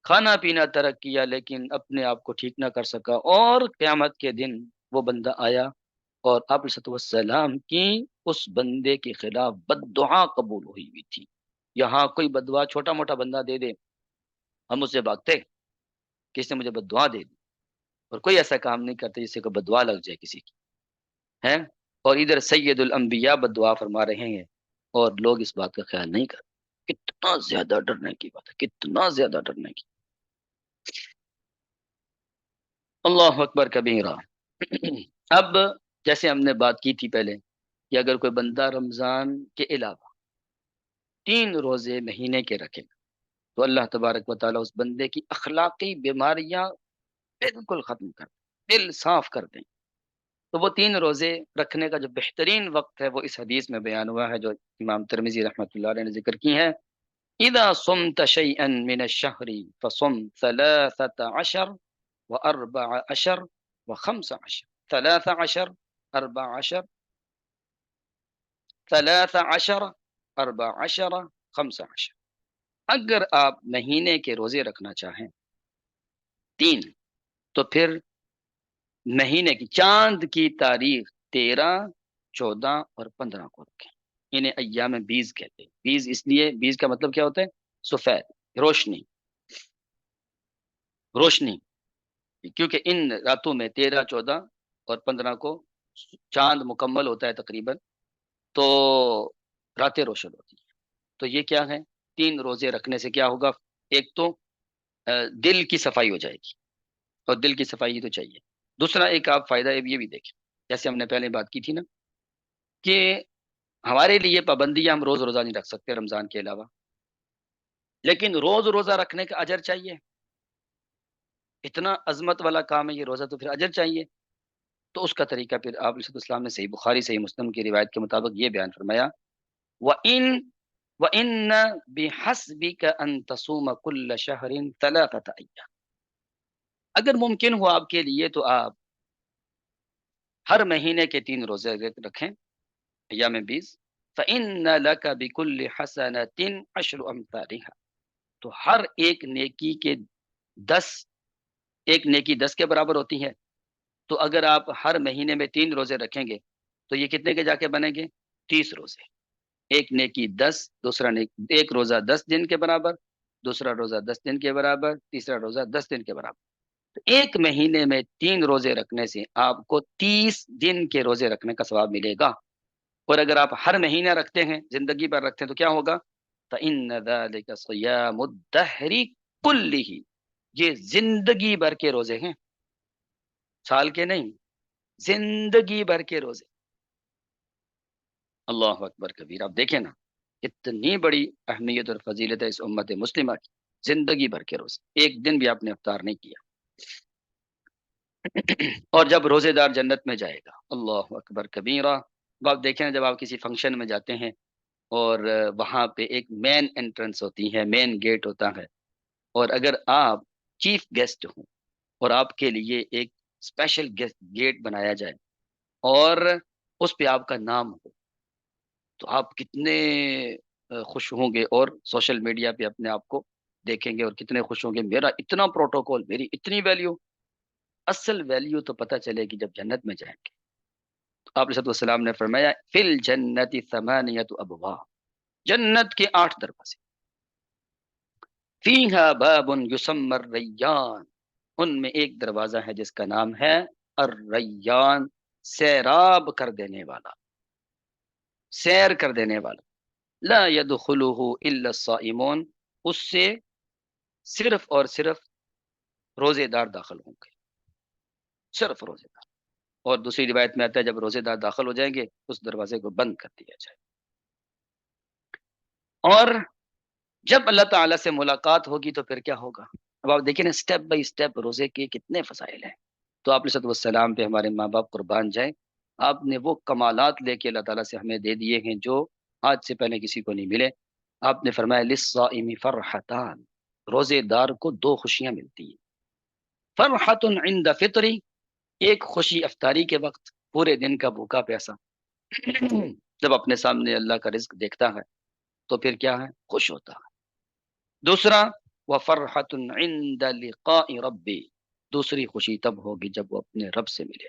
کھانا پینا ترک کیا، لیکن اپنے آپ کو ٹھیک نہ کر سکا، اور قیامت کے دن وہ بندہ آیا اور آپ علیہ السلام کی اس بندے کے خلاف بد دعا قبول ہوئی تھی۔ یہاں کوئی بد دعا چھوٹا موٹا بندہ دے دے، ہم اس سے بھاگتے کہ اس نے مجھے بد دعا دے دی، اور کوئی ایسا کام نہیں کرتے جس سے کوئی بد دعا لگ جائے کسی کی ہے۔ اور ادھر سید الانبیاء بد دعا فرما رہے ہیں اور لوگ اس بات کا خیال نہیں کرتے۔ کتنا زیادہ ڈرنے کی بات ہے، کتنا زیادہ ڈرنے کی۔ اللہ اکبر کبیرہ۔ اب جیسے ہم نے بات کی تھی پہلے کہ اگر کوئی بندہ رمضان کے علاوہ 3 روزے مہینے کے رکھے تو اللہ تبارک و تعالیٰ اس بندے کی اخلاقی بیماریاں بالکل ختم کر دیں، دل صاف کر دیں۔ تو وہ 3 روزے رکھنے کا جو بہترین وقت ہے وہ اس حدیث میں بیان ہوا ہے جو امام ترمذی رحمۃ اللہ علیہ نے ذکر کی ہے۔ اذا صمت شيئا من الشهر فصم 13 و14 و15، 13 14 13 14 15۔ اگر آپ مہینے کے روزے رکھنا چاہیں 3، تو پھر مہینے کی چاند کی تاریخ 13 14 اور 15 کو رکھیں۔ انہیں ایام 20 کہتے ہیں۔ 20 اس لیے، 20 کا مطلب کیا ہوتا ہے؟ سفید، روشنی، روشنی، کیونکہ ان راتوں میں 13 14 اور 15 کو چاند مکمل ہوتا ہے تقریباً، تو راتیں روشن ہوتی ہیں۔ تو یہ کیا ہے؟ 3 روزے رکھنے سے کیا ہوگا؟ ایک تو دل کی صفائی ہو جائے گی، اور دل کی صفائی تو چاہیے۔ دوسرا ایک آپ فائدہ یہ بھی دیکھیں، جیسے ہم نے پہلے بات کی تھی نا کہ ہمارے لیے پابندیاں ہم روز روزہ نہیں رکھ سکتے رمضان کے علاوہ، لیکن روز روزہ رکھنے کا اجر چاہیے۔ اتنا عظمت والا کام ہے یہ روزہ، تو پھر اجر چاہیے۔ تو اس کا طریقہ پھر آپ علیہ السلام نے صحیح بخاری صحیح مسلم کی روایت کے مطابق یہ بیان فرمایا، وَإِنَّ بِحَسْبِكَ أَن تَصُومَ كُلَّ شَهْرٍ 3 أيام، اگر ممکن ہو آپ کے لیے تو آپ ہر مہینے کے 3 روزے رکھیں، ایام 20، فَإِنَّ لَكَ بِكُلِّ حَسَنَةٍ 10 أمثالها، تو ہر ایک نیکی کے 10، ایک نیکی 10 کے برابر ہوتی ہے۔ تو اگر آپ ہر مہینے میں 3 روزے رکھیں گے تو یہ کتنے کے جا کے بنیں گے؟ 30 روزے۔ ایک نیکی 10، دوسرا ایک روزہ 10 دن کے برابر، دوسرا روزہ 10 دن کے برابر، تیسرا روزہ 10 دن کے برابر۔ تو ایک مہینے میں 3 روزے رکھنے سے آپ کو 30 دن کے روزے رکھنے کا ثواب ملے گا۔ اور اگر آپ ہر مہینہ رکھتے ہیں، زندگی بھر رکھتے ہیں، تو کیا ہوگا؟ فَإِنَّ ذَلِكَ صِيَامُ الدَّهْرِ كُلِّهِ، یہ زندگی بھر کے روزے ہیں، سال کے نہیں، زندگی بھر کے روزے۔ اللہ اکبر کبیر۔ آپ دیکھیں نا اتنی بڑی اہمیت اور فضیلت ہے اس امت مسلمہ کی، زندگی بھر کے روزے، ایک دن بھی آپ نے افطار نہیں کیا۔ اور جب روزے دار جنت میں جائے گا، اللہ اکبر کبیرہ۔ اب آپ دیکھیں نا جب آپ کسی فنکشن میں جاتے ہیں اور وہاں پہ ایک مین انٹرنس ہوتی ہے، مین گیٹ ہوتا ہے، اور اگر آپ چیف گیسٹ ہوں اور آپ کے لیے ایک اسپیشل گیٹ بنایا جائے اور اس پہ آپ کا نام ہو، تو آپ کتنے خوش ہوں گے، اور سوشل میڈیا پہ اپنے آپ کو دیکھیں گے اور کتنے خوش ہوں گے، میرا اتنا پروٹوکول، میری اتنی ویلیو۔ اصل ویلیو تو پتہ چلے گی جب جنت میں جائیں گے۔ تو آپ علیہ السلام نے فرمایا فی الجنت ثمانیۃ ابواب، جنت کے 8 دروازے، فیہا باب یسمى الریان، ان میں ایک دروازہ ہے جس کا نام ہے الریان، سیراب کر دینے والا، سیر کر دینے والا، لا يدخله الا الصائمون، اس سے صرف اور صرف روزے دار داخل ہوں گے، صرف روزے دار۔ اور دوسری روایت میں آتا ہے جب روزے دار داخل ہو جائیں گے اس دروازے کو بند کر دیا جائے، اور جب اللہ تعالیٰ سے ملاقات ہوگی تو پھر کیا ہوگا؟ اب آپ دیکھیں نا، سٹیپ بائی سٹیپ روزے کے کتنے فضائل ہیں۔ تو آپ علیہ السلام پہ ہمارے ماں باپ قربان جائیں، آپ نے وہ کمالات لے کے اللہ تعالیٰ سے ہمیں دے دیے ہیں جو آج سے پہلے کسی کو نہیں ملے۔ آپ نے فرمایا للصائم فرحتان، روزے دار کو 2 خوشیاں ملتی ہیں، فرحت عند فطری، ایک خوشی افطاری کے وقت، پورے دن کا بھوکا پیاسا جب اپنے سامنے اللہ کا رزق دیکھتا ہے تو پھر کیا ہے؟ خوش ہوتا ہے۔ دوسرا وفرحت عند لقاء ربی، دوسری خوشی تب ہوگی جب وہ اپنے رب سے ملے۔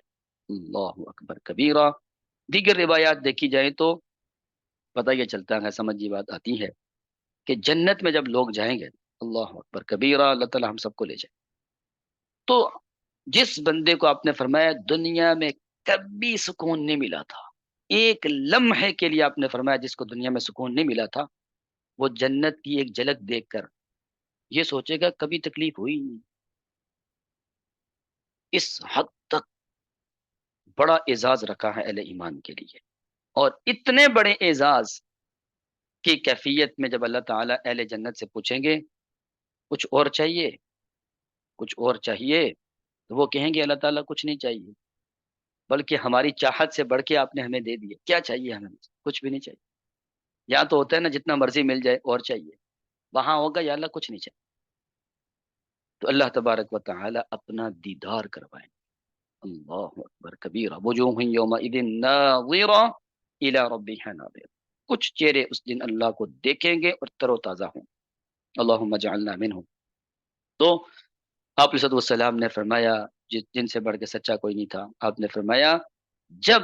اللہ اکبر کبیرہ۔ دیگر روایات دیکھی جائیں تو پتہ یہ چلتا ہے، سمجھ یہ بات آتی ہے کہ جنت میں جب لوگ جائیں گے، اللہ اکبر کبیرہ، اللہ تعالی ہم سب کو لے جائے، تو جس بندے کو آپ نے فرمایا دنیا میں کبھی سکون نہیں ملا تھا، ایک لمحے کے لیے آپ نے فرمایا جس کو دنیا میں سکون نہیں ملا تھا، وہ جنت کی ایک جھلک دیکھ کر یہ سوچے گا کبھی تکلیف ہوئی نہیں۔ اس حد تک بڑا اعزاز رکھا ہے اہل ایمان کے لیے، اور اتنے بڑے اعزاز کی کیفیت میں جب اللہ تعالیٰ اہل جنت سے پوچھیں گے کچھ اور چاہیے، کچھ اور چاہیے، تو وہ کہیں گے اللہ تعالیٰ کچھ نہیں چاہیے، بلکہ ہماری چاہت سے بڑھ کے آپ نے ہمیں دے دیے، کیا چاہیے ہمیں؟ کچھ بھی نہیں چاہیے۔ یہاں تو ہوتا ہے نا جتنا مرضی مل جائے اور چاہیے، وہاں ہوگا یا اللہ کچھ نہیں چاہیے۔ تو اللہ تبارک و تعالی اپنا دیدار کروائیں۔ اللہ اکبر کبیرہ، وجوہ یومئذ ناظرہ الی ربها ناظرہ، کچھ چہرے اس دن اللہ کو دیکھیں گے اور تر و تازہ ہوں۔ اللہم اجعلنا منہم۔ تو آپ علیہ السلام نے فرمایا جس جن سے بڑھ کے سچا کوئی نہیں تھا، آپ نے فرمایا جب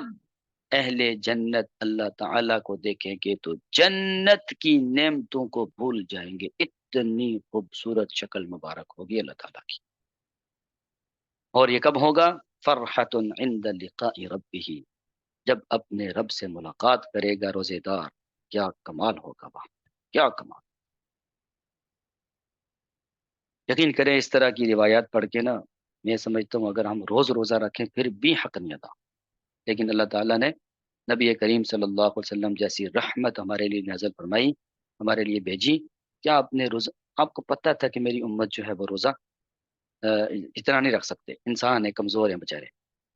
اہل جنت اللہ تعالیٰ کو دیکھیں گے تو جنت کی نعمتوں کو بھول جائیں گے، اتنی خوبصورت شکل مبارک ہوگی اللہ تعالیٰ کی۔ اور یہ کب ہوگا؟ فرحت عند لقاء ربہ، جب اپنے رب سے ملاقات کرے گا روزے دار، کیا کمال ہوگا وہاں، کیا کمال۔ یقین کریں اس طرح کی روایات پڑھ کے نا، میں سمجھتا ہوں اگر ہم روز روزہ رکھیں پھر بھی حق نہیں ادا، لیکن اللہ تعالیٰ نے نبی کریم صلی اللہ علیہ وسلم جیسی رحمت ہمارے لیے نازل فرمائی، ہمارے لیے بھیجی۔ کیا آپ نے روزہ، آپ کو پتہ تھا کہ میری امت جو ہے وہ روزہ اتنا نہیں رکھ سکتے، انسان ہے، کمزور ہیں بیچارے،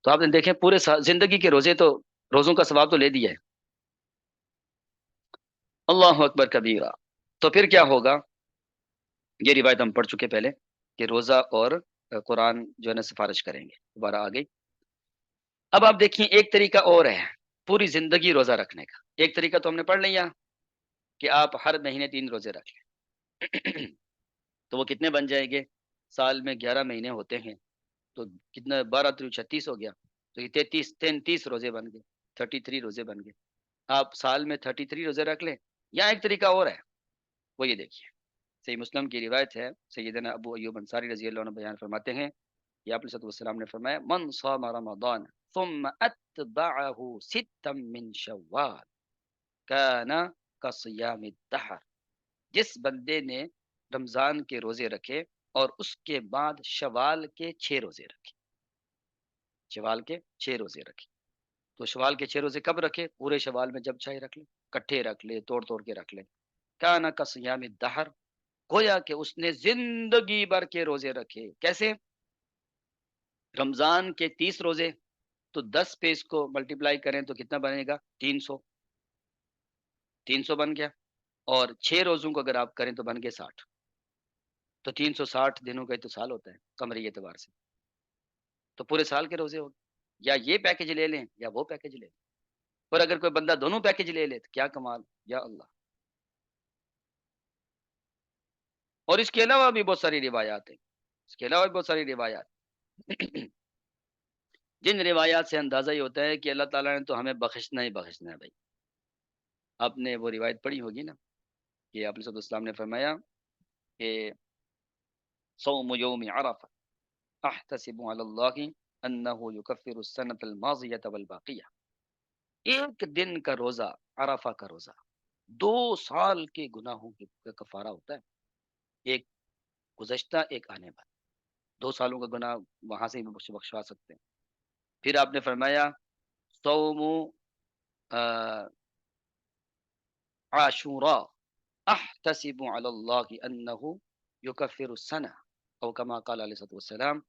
تو آپ نے دیکھیں پورے زندگی کے روزے تو، روزوں کا ثواب تو لے دیا ہے۔ اللہ اکبر کبیرہ۔ تو پھر کیا ہوگا؟ یہ روایت ہم پڑھ چکے پہلے کہ روزہ اور قرآن جو ہے نا سفارش کریں گے، دوبارہ آ گئی۔ اب آپ دیکھیں ایک طریقہ اور ہے پوری زندگی روزہ رکھنے کا۔ ایک طریقہ تو ہم نے پڑھ لیا کہ آپ ہر مہینے 3 روزے رکھ لیں تو وہ کتنے بن جائیں گے؟ سال میں 11 مہینے ہوتے ہیں، تو کتنا، 12 3 36 ہو گیا، تو یہ 33 روزے بن گئے، 33 روزے بن گئے۔ آپ سال میں 33 روزے رکھ لیں، یا ایک طریقہ اور ہے، وہ یہ دیکھیے، صحیح مسلم کی روایت ہے، سیدنا ابو ایوب انصاری رضی اللہ عنہ بیان فرماتے ہیں کہ آپ علیہ السلام نے فرمایا من صام رمضان ثم اتبعه 6 من شوال کان کصیام الدہر، جس بندے نے رمضان کے روزے رکھے اور اس کے بعد شوال کے 6 روزے رکھے، شوال کے 6 روزے رکھے، تو شوال کے 6 روزے کب رکھے؟ پورے شوال میں جب چاہے رکھ لے، کٹھے رکھ لے، توڑ توڑ کے رکھ لے، کان کصیام الدہر، گویا کہ اس نے زندگی بھر کے روزے رکھے۔ کیسے؟ رمضان کے 30 روزے، تو 10 پہ اس کو ملٹیپلائی کریں تو کتنا بنے گا؟ 300۔ 300 بن گیا، اور 6 روزوں کو اگر آپ کریں تو بن گئے 60، تو 360 دنوں کا ہی تو سال ہوتا ہے قمری اعتبار سے، تو پورے سال کے روزے ہو گئے۔ یا یہ پیکج لے لیں یا وہ پیکج لے لیں، اور اگر کوئی بندہ دونوں پیکج لے لے تو کیا کمال، یا اللہ۔ اور اس کے علاوہ بھی بہت ساری روایات ہیں، اس کے علاوہ بھی بہت ساری روایات جن روایات سے اندازہ یہ ہوتا ہے کہ اللہ تعالیٰ نے تو ہمیں بخشنا ہی بخشنا ہے بھائی۔ آپ نے وہ روایت پڑھی ہوگی نا کہ آپ صلی اللہ علیہ وسلم نے فرمایا کہ صوم یوم عرفہ احتسب علی اللہ انہ یکفر السنۃ الماضیۃ والباقیہ، ایک دن کا روزہ، عرفہ کا روزہ 2 سال کے گناہوں کا کفارہ ہوتا ہے، ایک گزشتہ ایک آنے والا، 2 سالوں کا گناہ وہاں سے ہی بخشوا سکتے ہیں۔ پھر آپ نے فرمایا صوم عاشوراء احتسب علی اللہ انہ یکفر السنہ، او کما قال علیہ الصلوۃ والسلام،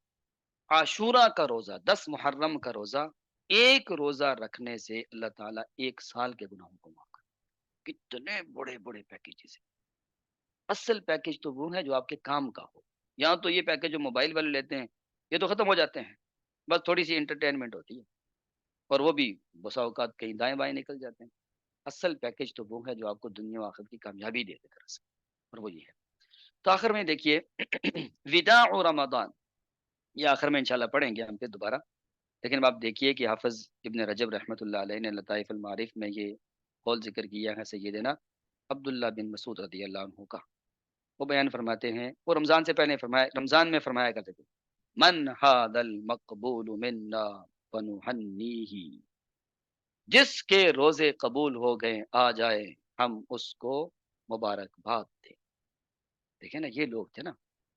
عاشورہ کا روزہ، 10 محرم کا روزہ، ایک روزہ رکھنے سے اللہ تعالیٰ 1 سال کے گناہوں کو معاف کرتا ہے۔ کتنے بڑے بڑے پیکیجز ہیں۔ اصل پیکیج تو وہ ہے جو آپ کے کام کا ہو، یہاں تو یہ پیکیج جو موبائل والے لیتے ہیں یہ تو ختم ہو جاتے ہیں، بس تھوڑی سی انٹرٹینمنٹ ہوتی ہے، اور وہ بھی بسا اوقات کہیں دائیں بائیں نکل جاتے ہیں۔ اصل پیکیج تو وہ ہے جو آپ کو دنیا و آخرت کی کامیابی دے دے دراصل، اور وہ یہ ہے۔ تو آخر میں دیکھیے وداع رمضان، یہ آخر میں انشاءاللہ پڑھیں گے ہم پھر دوبارہ، لیکن اب آپ دیکھیے کہ حافظ ابن رجب رحمۃ اللہ علیہ نے لطائف المعارف میں یہ قول ذکر کیا ہے سیدنا عبداللہ بن مسعود رضی اللہ عنہ کا۔ وہ بیان فرماتے ہیں، وہ رمضان سے پہلے فرمایا، رمضان میں فرمایا کرتے تھے، من هذا المقبول منا فنهنیہ، جس کے روزے قبول ہو گئے آ جائے ہم اس کو مبارکباد دیں۔ دیکھیں نا یہ لوگ تھے نا،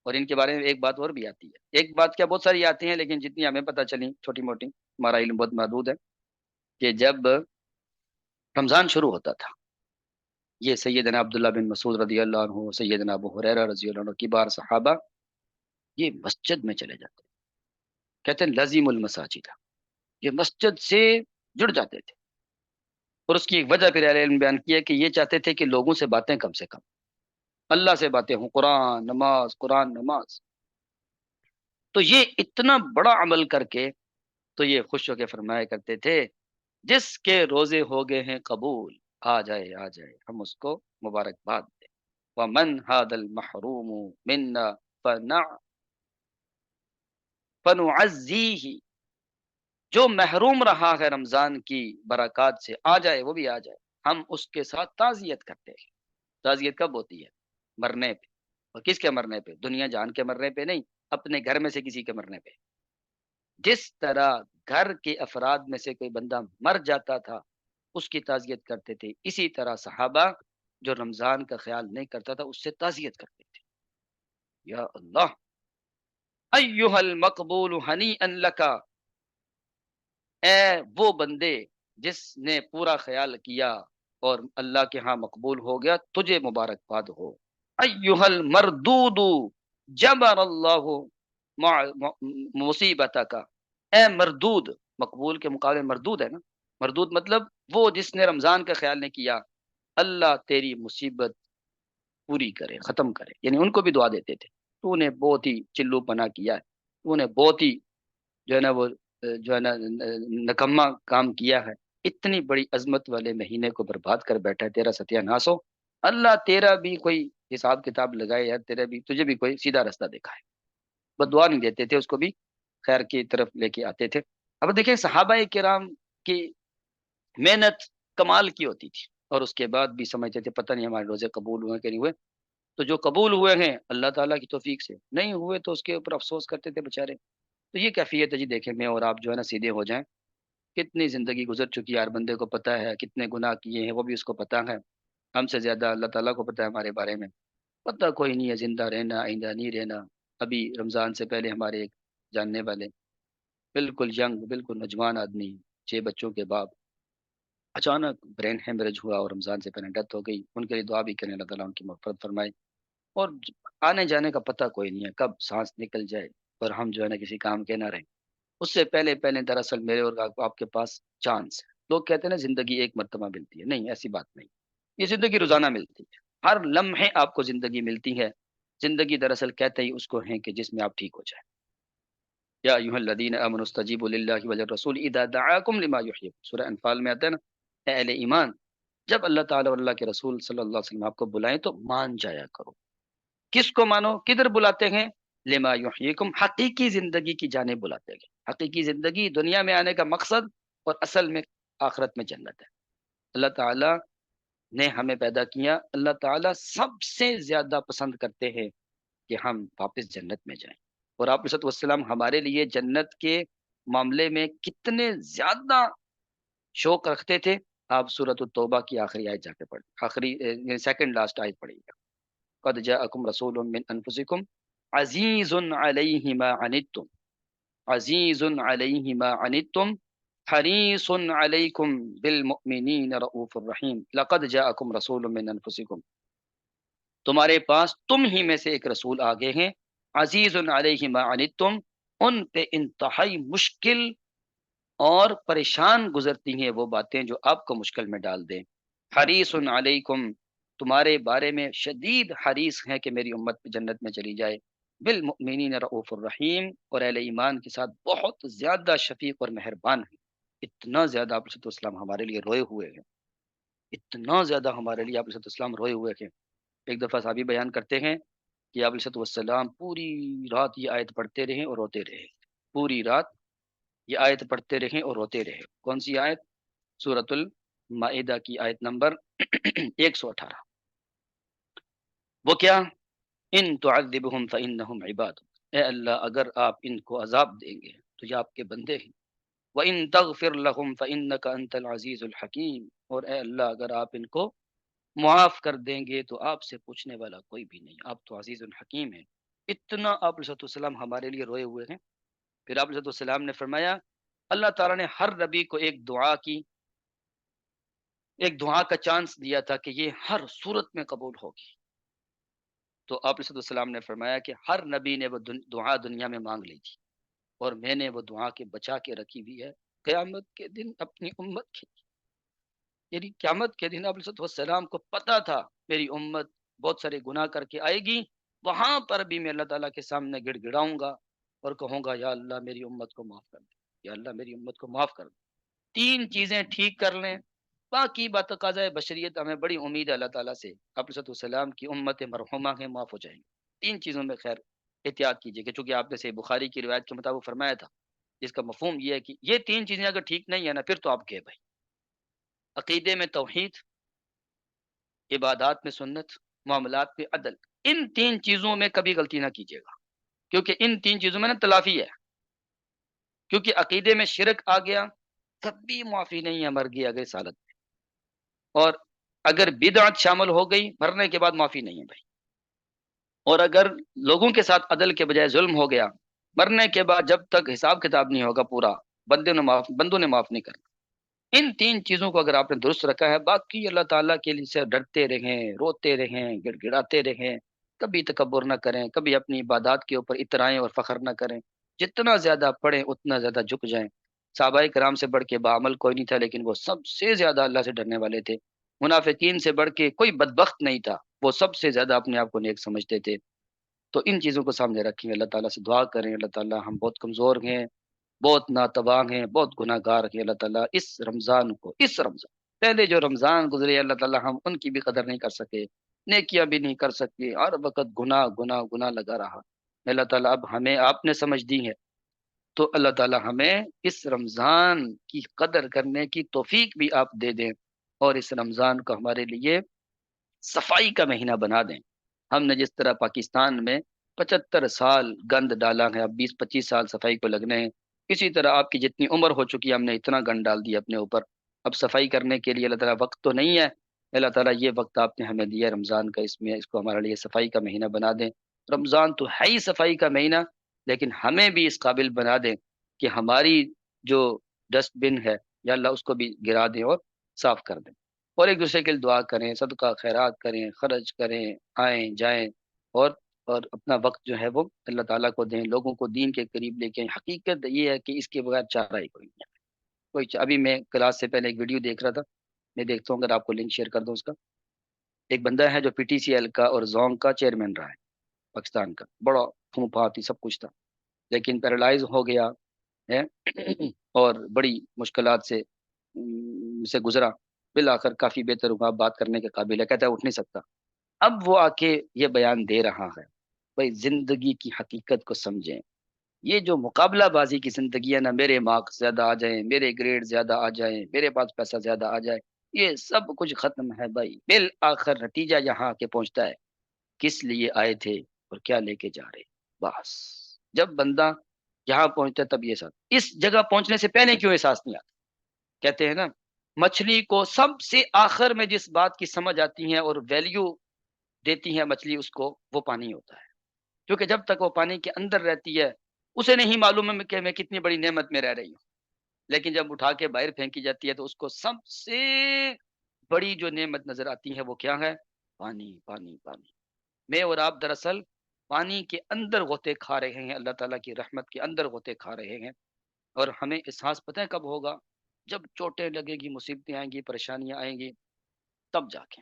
اور ان کے بارے میں ایک بات اور بھی آتی ہے، ایک بات کیا بہت ساری آتی ہیں لیکن جتنی ہمیں پتہ چلی چھوٹی موٹی، ہمارا علم بہت محدود ہے، کہ جب رمضان شروع ہوتا تھا، یہ سیدنا عبداللہ بن مسعود رضی اللہ عنہ، سیدنا ابو ہریرہ رضی اللہ عنہ کی بار صحابہ یہ مسجد میں چلے جاتے، کہتے ہیں لازم المساجد، یہ مسجد سے جڑ جاتے تھے، اور اس کی ایک وجہ پھر اہل علم بیان کی ہے کہ یہ چاہتے تھے کہ لوگوں سے باتیں کم سے کم، اللہ سے باتیں ہوں، قرآن نماز قرآن نماز۔ تو یہ اتنا بڑا عمل کر کے تو یہ خوش ہو کے فرمایا کرتے تھے، جس کے روزے ہو گئے ہیں قبول آ جائے آ جائے ہم اس کو مبارکباد دیں، ومن هذا المحروم منا فنعزیہ، جو محروم رہا ہے رمضان کی برکات سے آ جائے، وہ بھی آ جائے، ہم اس کے ساتھ تعزیت کرتے ہیں۔ تعزیت کب ہوتی ہے؟ مرنے پہ، اور کس کے مرنے پہ؟ دنیا جان کے مرنے پہ نہیں، اپنے گھر میں سے کسی کے مرنے پہ۔ جس طرح گھر کے افراد میں سے کوئی بندہ مر جاتا تھا اس کی تعزیت کرتے تھے، اسی طرح صحابہ جو رمضان کا خیال نہیں کرتا تھا اس سے تعزیت کرتے تھے۔ یا اللہ، ایھا المقبول ہنیئا لک، اے وہ بندے جس نے پورا خیال کیا اور اللہ کے ہاں مقبول ہو گیا، تجھے مبارکباد ہو۔ ایھا المردود جبر اللہ مصیبتک، اے مردود، مقبول کے مقابلے مردود ہے نا، مردود مطلب وہ جس نے رمضان کا خیال نہیں کیا، اللہ تیری مصیبت پوری کرے، ختم کرے، یعنی ان کو بھی دعا دیتے تھے، تو نے بہت ہی چلو پنا کیا ہے، تو نے بہت ہی جو ہے نا وہ جو ہے نا نکما کام کیا ہے، اتنی بڑی عظمت والے مہینے کو برباد کر بیٹھا ہے، تیرا ستیہ ناش ہو، اللہ تیرا بھی کوئی حساب کتاب لگائے یار، تیرا بھی تجھے بھی کوئی سیدھا راستہ دکھائے۔ بس دعا نہیں دیتے تھے، اس کو بھی خیر کی طرف لے کے آتے تھے۔ اب دیکھیں صحابہ کرام کی محنت کمال کی ہوتی تھی، اور اس کے بعد بھی سمجھتے تھے پتہ نہیں ہمارے روزے قبول ہوئے کہ نہیں ہوئے، تو جو قبول ہوئے ہیں اللہ تعالیٰ کی توفیق سے، نہیں ہوئے تو اس کے اوپر افسوس کرتے تھے بےچارے۔ تو یہ کیفیت ہے جی، دیکھیں میں اور آپ جو ہے نا سیدھے ہو جائیں، کتنی زندگی گزر چکی ہے، ہر بندے کو پتہ ہے کتنے گناہ کیے ہیں، وہ بھی اس کو پتہ ہے، ہم سے زیادہ اللہ تعالیٰ کو پتہ ہے ہمارے بارے میں، پتہ کوئی نہیں ہے زندہ رہنا آئندہ نہیں رہنا۔ ابھی رمضان سے پہلے ہمارے ایک جاننے والے بالکل ینگ، بالکل نوجوان آدمی، 6 بچوں کے باپ، اچانک برین ہیمریج ہوا اور رمضان سے پہلے ڈیتھ ہو گئی۔ ان کے لیے دعا بھی کریں، اللہ تعالیٰ ان کی مغفرت فرمائے، اور آنے جانے کا پتہ کوئی نہیں ہے کب سانس نکل جائے اور ہم جو ہے نا کسی کام کے نہ رہیں۔ اس سے پہلے پہلے دراصل میرے اور آپ کے پاس چانس ہے۔ لوگ کہتے ہیں نا زندگی ایک مرتبہ ملتی ہے، نہیں ایسی بات نہیں، یہ زندگی روزانہ ملتی ہے، ہر لمحے آپ کو زندگی ملتی ہے۔ زندگی دراصل کہتے ہی اس کو ہیں کہ جس میں آپ ٹھیک ہو جائیں۔ یا ایھا الذین آمنوا استجیبوا للہ وللرسول اذا دعاکم لما یحییکم، سورہ انفال میں آتا ہے نا، اے اہل ایمان، جب اللہ تعالیٰ اور اللہ کے رسول صلی اللہ علیہ وسلم آپ کو بلائیں تو مان جایا کرو۔ کس کو مانو؟ کدھر بلاتے ہیں؟ لما یحییکم، حقیقی زندگی کی جانب بلاتے ہیں۔ حقیقی زندگی دنیا میں آنے کا مقصد اور اصل میں آخرت میں جنت ہے۔ اللہ تعالیٰ نے ہمیں پیدا کیا، اللہ تعالیٰ سب سے زیادہ پسند کرتے ہیں کہ ہم واپس جنت میں جائیں، اور آپ علیہ والسلام ہمارے لیے جنت کے معاملے میں کتنے زیادہ شوق رکھتے تھے۔ آپ سورۃ التوبہ کی آخری آیت جا کے پڑھ، آخری سیکنڈ لاسٹ آیت پڑھیے گا۔ قد جاءکم رسول من انفسکم عزیز علیہ ما عنتم، عزیز علیہ ما عنتم حریص علیکم بالمؤمنین رؤوف الرحیم، لقد جاءکم رسول من انفسکم، تمہارے پاس تم ہی میں سے ایک رسول آگے ہیں، عزیز علیہ ما عنتم، ان پہ انتہائی مشکل اور پریشان گزرتی ہیں وہ باتیں جو آپ کو مشکل میں ڈال دیں، حریص علیکم، تمہارے بارے میں شدید حریص ہیں کہ میری امت جنت میں چلی جائے، بالمؤمنین رؤوف الرحیم، اور اہل ایمان کے ساتھ بہت زیادہ شفیق اور مہربان ہیں۔ اتنا زیادہ آپ علیہ السلام ہمارے لیے روئے ہوئے ہیں، اتنا زیادہ ہمارے لیے آپ علیہ السلام روئے ہوئے ہیں۔ ایک دفعہ صحابی بیان کرتے ہیں کہ آپ علیہ السلام پوری رات یہ آیت پڑھتے رہے اور روتے رہے، پوری رات یہ آیت پڑھتے رہے اور روتے رہے۔ کون سی آیت؟ سورۃ المائدہ کی آیت نمبر 118۔ وہ کیا؟ ان تعذبہم فانہم عباد، اے اللہ اگر آپ ان کو عذاب دیں گے تو یہ آپ کے بندے ہیں، وَإِن تَغْفِرْ لَهُمْ فَإِنَّكَ أَنْتَ الْعَزِيزُ الْحَكِيمُ، اور اے اللہ اگر آپ ان کو معاف کر دیں گے تو آپ سے پوچھنے والا کوئی بھی نہیں، آپ تو عزیز الحکیم ہیں۔ اتنا آپ علیہ السلام ہمارے لیے روئے ہوئے ہیں۔ پھر آپ علیہ السلام نے فرمایا، اللہ تعالیٰ نے ہر نبی کو ایک دعا کا چانس دیا تھا کہ یہ ہر صورت میں قبول ہوگی۔ تو آپ علیہ السلام نے فرمایا کہ ہر نبی نے وہ دعا دنیا میں مانگ لی تھی، اور میں نے وہ دعا کے بچا کے رکھی ہوئی ہے قیامت کے دن اپنی امت کی۔ یعنی قیامت کے دن آپ علیہ السلام کو پتا تھا میری امت بہت سارے گناہ کر کے آئے گی، وہاں پر بھی میں اللہ تعالیٰ کے سامنے گڑ گڑاؤں گا اور کہوں گا یا اللہ میری امت کو معاف کر دے، یا اللہ میری امت کو معاف کر دے۔ تین چیزیں ٹھیک کر لیں، باقی بات تقاضۂ بشریت، ہمیں بڑی امید ہے اللہ تعالیٰ سے، آپ علیہ السلام کی امت مرحومہ ہیں، معاف ہو جائیں گے۔ تین چیزوں میں خیر احتیاط کیجیے، کہ چونکہ آپ نے صحیح بخاری کی روایت کے مطابق فرمایا تھا، جس کا مفہوم یہ ہے کہ یہ تین چیزیں اگر ٹھیک نہیں ہے نا، پھر تو آپ گئے بھائی۔ عقیدے میں توحید، عبادات میں سنت، معاملات میں عدل، ان تین چیزوں میں کبھی غلطی نہ کیجیے گا، کیونکہ ان تین چیزوں میں نا تلافی ہے۔ کیونکہ عقیدے میں شرک آ گیا، کبھی معافی نہیں ہے مرگی اگر اس حالت میں، اور اگر بدعت شامل ہو گئی مرنے کے بعد معافی نہیں ہے بھائی، اور اگر لوگوں کے ساتھ عدل کے بجائے ظلم ہو گیا، مرنے کے بعد جب تک حساب کتاب نہیں ہوگا پورا، بندوں نے معاف نہیں کرنا۔ ان تین چیزوں کو اگر آپ نے درست رکھا ہے، باقی اللہ تعالیٰ کے لیے سے ڈرتے رہیں، روتے رہیں، گڑ گڑاتے رہیں، کبھی تکبر نہ کریں، کبھی اپنی عبادات کے اوپر اترائیں اور فخر نہ کریں، جتنا زیادہ پڑھیں اتنا زیادہ جھک جائیں۔ صحابہ کرام سے بڑھ کے بعمل کوئی نہیں تھا، لیکن وہ سب سے زیادہ اللہ سے ڈرنے والے تھے۔ منافقین سے بڑھ کے کوئی بدبخت نہیں تھا، وہ سب سے زیادہ اپنے آپ کو نیک سمجھتے تھے۔ تو ان چیزوں کو سامنے رکھیں، اللہ تعالیٰ سے دعا کریں، اللہ تعالیٰ ہم بہت کمزور ہیں، بہت ناتواں ہیں، بہت گناہ گار ہیں، اللہ تعالیٰ اس رمضان پہلے جو رمضان گزرے اللہ تعالیٰ ہم ان کی بھی قدر نہیں کر سکے، نیکیاں بھی نہیں کر سکے، ہر وقت گناہ گناہ گناہ لگا رہا۔ اللہ تعالیٰ اب ہمیں آپ نے سمجھ دی ہے، تو اللہ تعالیٰ ہمیں اس رمضان کی قدر کرنے کی توفیق بھی آپ دے دیں، اور اس رمضان کو ہمارے لیے صفائی کا مہینہ بنا دیں۔ ہم نے جس طرح پاکستان میں 75 سال گند ڈالا ہے، اب 20-25 سال صفائی کو لگنے ہیں، اسی طرح آپ کی جتنی عمر ہو چکی ہے ہم نے اتنا گند ڈال دیا اپنے اوپر، اب صفائی کرنے کے لیے اللہ تعالیٰ وقت تو نہیں ہے، اللہ تعالیٰ یہ وقت آپ نے ہمیں دیا ہے رمضان کا، اس کو ہمارے لیے صفائی کا مہینہ بنا دیں۔ رمضان تو ہے ہی صفائی کا مہینہ، لیکن ہمیں بھی اس قابل بنا دیں کہ ہماری جو ڈسٹ بن ہے یا اللہ اس کو بھی گرا دیں اور صاف کر دیں، اور ایک دوسرے کے لیے دعا کریں، صدقہ خیرات کریں، خرچ کریں، آئیں جائیں، اور اپنا وقت جو ہے وہ اللہ تعالیٰ کو دیں، لوگوں کو دین کے قریب لے کے آئیں۔ حقیقت یہ ہے کہ اس کے بغیر چارہ ہی کوئی نہیں ہے، ابھی میں کلاس سے پہلے ایک ویڈیو دیکھ رہا تھا، میں دیکھتا ہوں اگر آپ کو لنک شیئر کر دوں اس کا۔ ایک بندہ ہے جو پی ٹی سی ایل کا اور زونگ کا چیئرمین رہا ہے پاکستان کا، بڑا پھونپا تھی، سب کچھ تھا، لیکن پیرالائز ہو گیا ہے اور بڑی مشکلات سے گزرا، بالآخر کافی بہتر ہوا، بات کرنے کے قابل ہے، کہتا ہے اٹھ نہیں سکتا۔ اب وہ آ کے یہ بیان دے رہا ہے، بھائی زندگی کی حقیقت کو سمجھیں، یہ جو مقابلہ بازی کی زندگی ہے نا، میرے مارکس زیادہ آ جائیں، میرے گریڈ زیادہ آ جائیں، میرے پاس پیسہ زیادہ آ جائے، یہ سب کچھ ختم ہے بھائی، بالآخر نتیجہ یہاں آ کے پہنچتا ہے کس لیے آئے تھے اور کیا لے کے جا رہے، بس جب بندہ یہاں پہنچتا ہے تب یہ سب، اس جگہ پہنچنے سے پہلے کیوں احساس نہیں آتا؟ کہتے ہیں نا مچھلی کو سب سے آخر میں جس بات کی سمجھ آتی ہے اور ویلیو دیتی ہے مچھلی اس کو، وہ پانی ہوتا ہے، کیونکہ جب تک وہ پانی کے اندر رہتی ہے اسے نہیں معلوم ہے کہ میں کتنی بڑی نعمت میں رہ رہی ہوں، لیکن جب اٹھا کے باہر پھینکی جاتی ہے تو اس کو سب سے بڑی جو نعمت نظر آتی ہے وہ کیا ہے؟ پانی، پانی، پانی۔ میں اور آپ دراصل پانی کے اندر غوطے کھا رہے ہیں، اللہ تعالیٰ کی رحمت کے اندر غوطے کھا رہے ہیں، اور ہمیں احساس پتہ ہے کب ہوگا؟ جب چوٹیں لگے گی، مصیبتیں آئیں گی، پریشانیاں آئیں گی، تب جا کے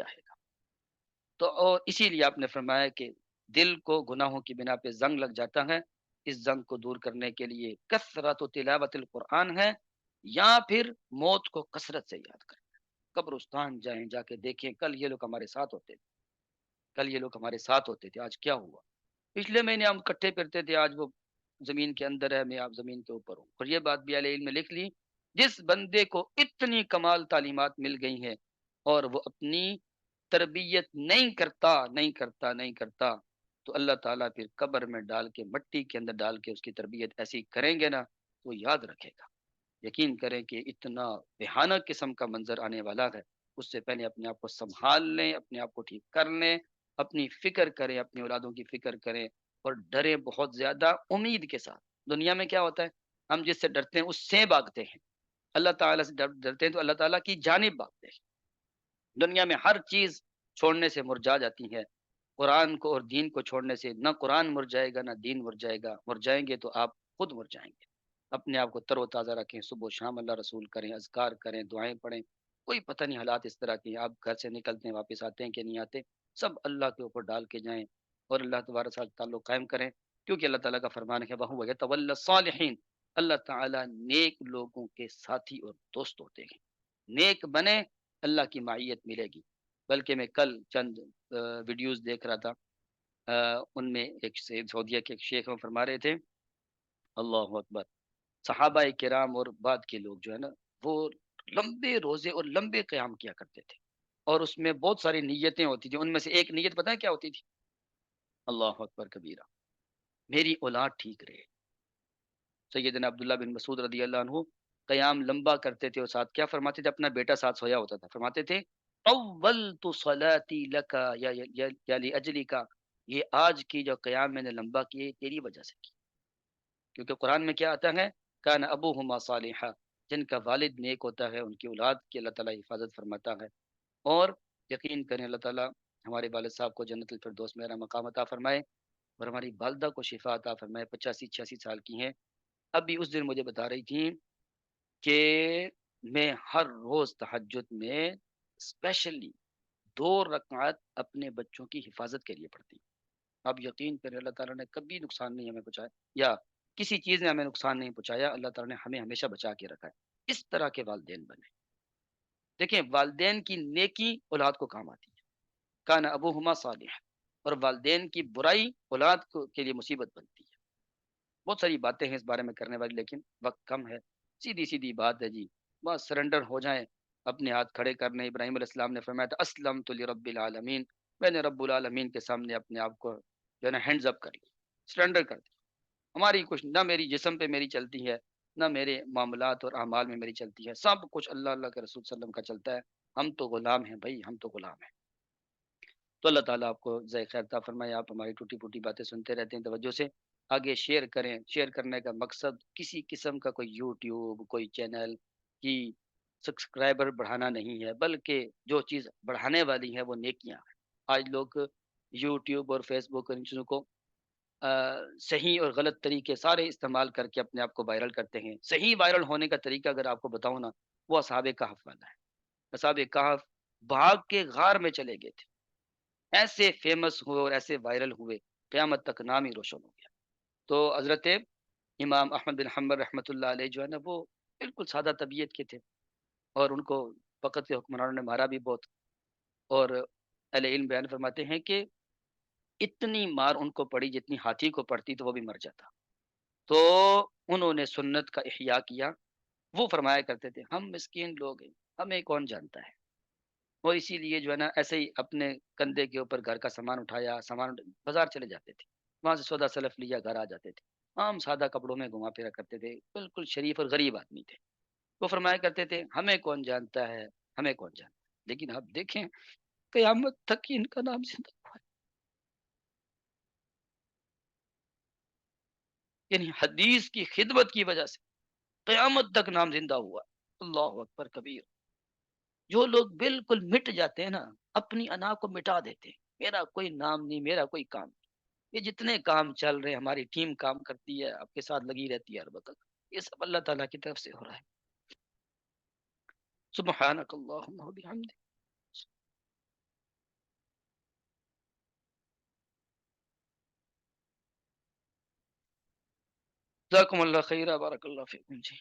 آئے گا۔ تو اور اسی لیے آپ نے فرمایا کہ دل کو گناہوں کی بنا پہ زنگ لگ جاتا ہے، اس زنگ کو دور کرنے کے لیے کثرت و تلاوت القرآن ہے، یا پھر موت کو کثرت سے یاد کریں، قبرستان جائیں، جا کے دیکھیں کل یہ لوگ ہمارے ساتھ ہوتے تھے، کل یہ لوگ ہمارے ساتھ ہوتے تھے، آج کیا ہوا؟ پچھلے مہینے ہم کٹھے پھرتے تھے، آج وہ زمین کے اندر ہے، میں آپ زمین کے اوپر ہوں۔ اور یہ بات بھی اہل علم نے لکھ لی، جس بندے کو اتنی کمال تعلیمات مل گئی ہیں اور وہ اپنی تربیت نہیں کرتا تو اللہ تعالیٰ پھر قبر میں ڈال کے، مٹی کے اندر ڈال کے اس کی تربیت ایسی کریں گے نا، تو یاد رکھے گا۔ یقین کریں کہ اتنا بھیانک قسم کا منظر آنے والا ہے، اس سے پہلے اپنے آپ کو سنبھال لیں، اپنے آپ کو ٹھیک کر لیں، اپنی فکر کریں، اپنی اولادوں کی فکر کریں، اور ڈرے بہت زیادہ امید کے ساتھ۔ دنیا میں کیا ہوتا ہے؟ ہم جس سے ڈرتے ہیں اس سے بھاگتے ہیں، اللہ تعالیٰ سے ڈرتے ہیں تو اللہ تعالیٰ کی جانب بھاگتے ہیں۔ دنیا میں ہر چیز چھوڑنے سے مرجا جاتی ہے، قرآن کو اور دین کو چھوڑنے سے نہ قرآن مرجائے گا نہ دین مرجائے گا، مرجائیں گے تو آپ خود مرجائیں گے۔ اپنے آپ کو تر و تازہ رکھیں، صبح و شام اللہ رسول کریں، اذکار کریں، دعائیں پڑھیں، کوئی پتہ نہیں حالات اس طرح کے ہیں، آپ گھر سے نکلتے ہیں واپس آتے ہیں کہ نہیں آتے، سب اللہ کے اوپر ڈال کے جائیں اور اللہ تبارک سے تعلق قائم کریں، کیونکہ اللہ تعالیٰ کا فرمان ہے وَهُوَ يَتَوَلَّى الصَّالِحِينَ، اللہ تعالیٰ نیک لوگوں کے ساتھی اور دوست ہوتے ہیں، نیک بنے اللہ کی معیت ملے گی۔ بلکہ میں کل چند ویڈیوز دیکھ رہا تھا، ان میں ایک سعودیہ کے ایک شیخ وہ فرما رہے تھے، اللہ اکبر، صحابہ کرام اور بعد کے لوگ جو ہے نا، وہ لمبے روزے اور لمبے قیام کیا کرتے تھے، اور اس میں بہت ساری نیتیں ہوتی تھیں، ان میں سے ایک نیت پتہ ہے کیا ہوتی تھی؟ اللہ اکبر کبیرہ، میری اولاد ٹھیک رہے۔ سیدنا عبداللہ بن مسعود رضی اللہ عنہ قیام لمبا کرتے تھے، اور ساتھ کیا فرماتے تھے؟ اپنا بیٹا ساتھ سویا ہوتا تھا، فرماتے تھے طولت صلاتی لکا یا لاجلی کا، یہ آج کی جو قیام میں نے لمبا کیے تیری وجہ سے کی، کیونکہ قرآن میں کیا آتا ہے؟ کان ابوہما صالحا، جن کا والد نیک ہوتا ہے ان کی اولاد کی اللہ تعالیٰ حفاظت فرماتا ہے۔ اور یقین کریں اللہ تعالیٰ ہمارے والد صاحب کو جنت الفردوس میں مقام عطا فرمائے، اور ہماری والدہ کو شفا عطا فرمائے، 85-86 سال کی ہیں، ابھی اس دن مجھے بتا رہی تھی کہ میں ہر روز تہجد میں اسپیشلی 2 رکعت اپنے بچوں کی حفاظت کے لیے پڑھتی ہوں۔ آپ یقین کریں اللہ تعالیٰ نے کبھی نقصان نہیں ہمیں پہنچایا، یا کسی چیز نے ہمیں نقصان نہیں پہنچایا، اللہ تعالیٰ نے ہمیں ہمیشہ بچا کے رکھا ہے۔ اس طرح کے والدین بنے، دیکھیں والدین کی نیکی اولاد کو کام آتی ہے، کان ابوہما صالح، اور والدین کی برائی اولاد کے لیے مصیبت بنتی ہے۔ بہت ساری باتیں ہیں اس بارے میں کرنے والی، لیکن وقت کم ہے، سیدھی سیدھی بات ہے جی، بس سرنڈر ہو جائیں، اپنے ہاتھ کھڑے کرنے۔ ابراہیم علیہ السلام نے فرمایا تھا اسلمت لرب العالمین، میں نے رب العالمین کے سامنے اپنے آپ کو جو ہے نا ہینڈز اپ کر لیا، سرنڈر کر دیا۔ ہماری کچھ نہ میری جسم پہ میری چلتی ہے، نہ میرے معاملات اور اعمال میں میری چلتی ہے، سب کچھ اللہ اللہ کے رسول صلی اللہ علیہ وسلم کا چلتا ہے، ہم تو غلام ہیں بھائی، ہم تو غلام ہیں۔ تو اللہ تعالیٰ آپ کو جزائے خیر عطا فرمائے، آپ ہماری ٹوٹی پھوٹی باتیں سنتے رہتے ہیں توجہ سے، آگے شیئر کریں۔ شیئر کرنے کا مقصد کسی قسم کا کوئی یوٹیوب کوئی چینل کی سبسکرائبر بڑھانا نہیں ہے، بلکہ جو چیز بڑھانے والی ہے وہ نیکیاں ہیں۔ آج لوگ یوٹیوب اور فیس بک اور ان چیزوں کو صحیح اور غلط طریقے سارے استعمال کر کے اپنے آپ کو وائرل کرتے ہیں۔ صحیح وائرل ہونے کا طریقہ اگر آپ کو بتاؤں نا، وہ اصحاب کہف والا ہے۔ اصحاب کہف بھاگ کے غار میں چلے گئے تھے، ایسے فیمس ہوئے اور ایسے وائرل ہوئے، قیامت تک نام ہی روشن ہو گیا۔ تو حضرت امام احمد بن حنبل رحمۃ اللہ علیہ جو ہے نا، وہ بالکل سادہ طبیعت کے تھے، اور ان کو وقت کے حکمرانوں نے مارا بھی بہت، اور اہل علم بیان فرماتے ہیں کہ اتنی مار ان کو پڑی جتنی ہاتھی کو پڑتی تو وہ بھی مر جاتا۔ تو انہوں نے سنت کا احیاء کیا۔ وہ فرمایا کرتے تھے ہم مسکین لوگ ہیں، ہمیں کون جانتا ہے، اور اسی لیے جو ہے نا ایسے ہی اپنے کندھے کے اوپر گھر کا سامان اٹھایا، بازار چلے جاتے تھے، وہاں سے سودا سلف لیا، گھر آ جاتے تھے، عام سادہ کپڑوں میں گھما پھرا کرتے تھے، بالکل شریف اور غریب آدمی تھے۔ وہ فرمایا کرتے تھے ہمیں کون جانتا ہے، ہمیں کون جانتا ہے، لیکن اب دیکھیں قیامت تک ان کا نام زندہ ہوا ہے، یعنی حدیث کی خدمت کی وجہ سے قیامت تک نام زندہ ہوا۔ اللہ اکبر کبیر۔ جو لوگ بالکل مٹ جاتے ہیں نا، اپنی انا کو مٹا دیتے ہیں، میرا کوئی نام نہیں، میرا کوئی کام نہیں، یہ جتنے کام چل رہے ہیں، ہماری ٹیم کام کرتی ہے، آپ کے ساتھ لگی رہتی ہے ہر وقت، یہ سب اللہ تعالیٰ کی طرف سے ہو رہا ہے۔ سبحانک اللہم و بحمدک۔ جزاکم اللہ خیرہ، بارک اللہ فیکم جی۔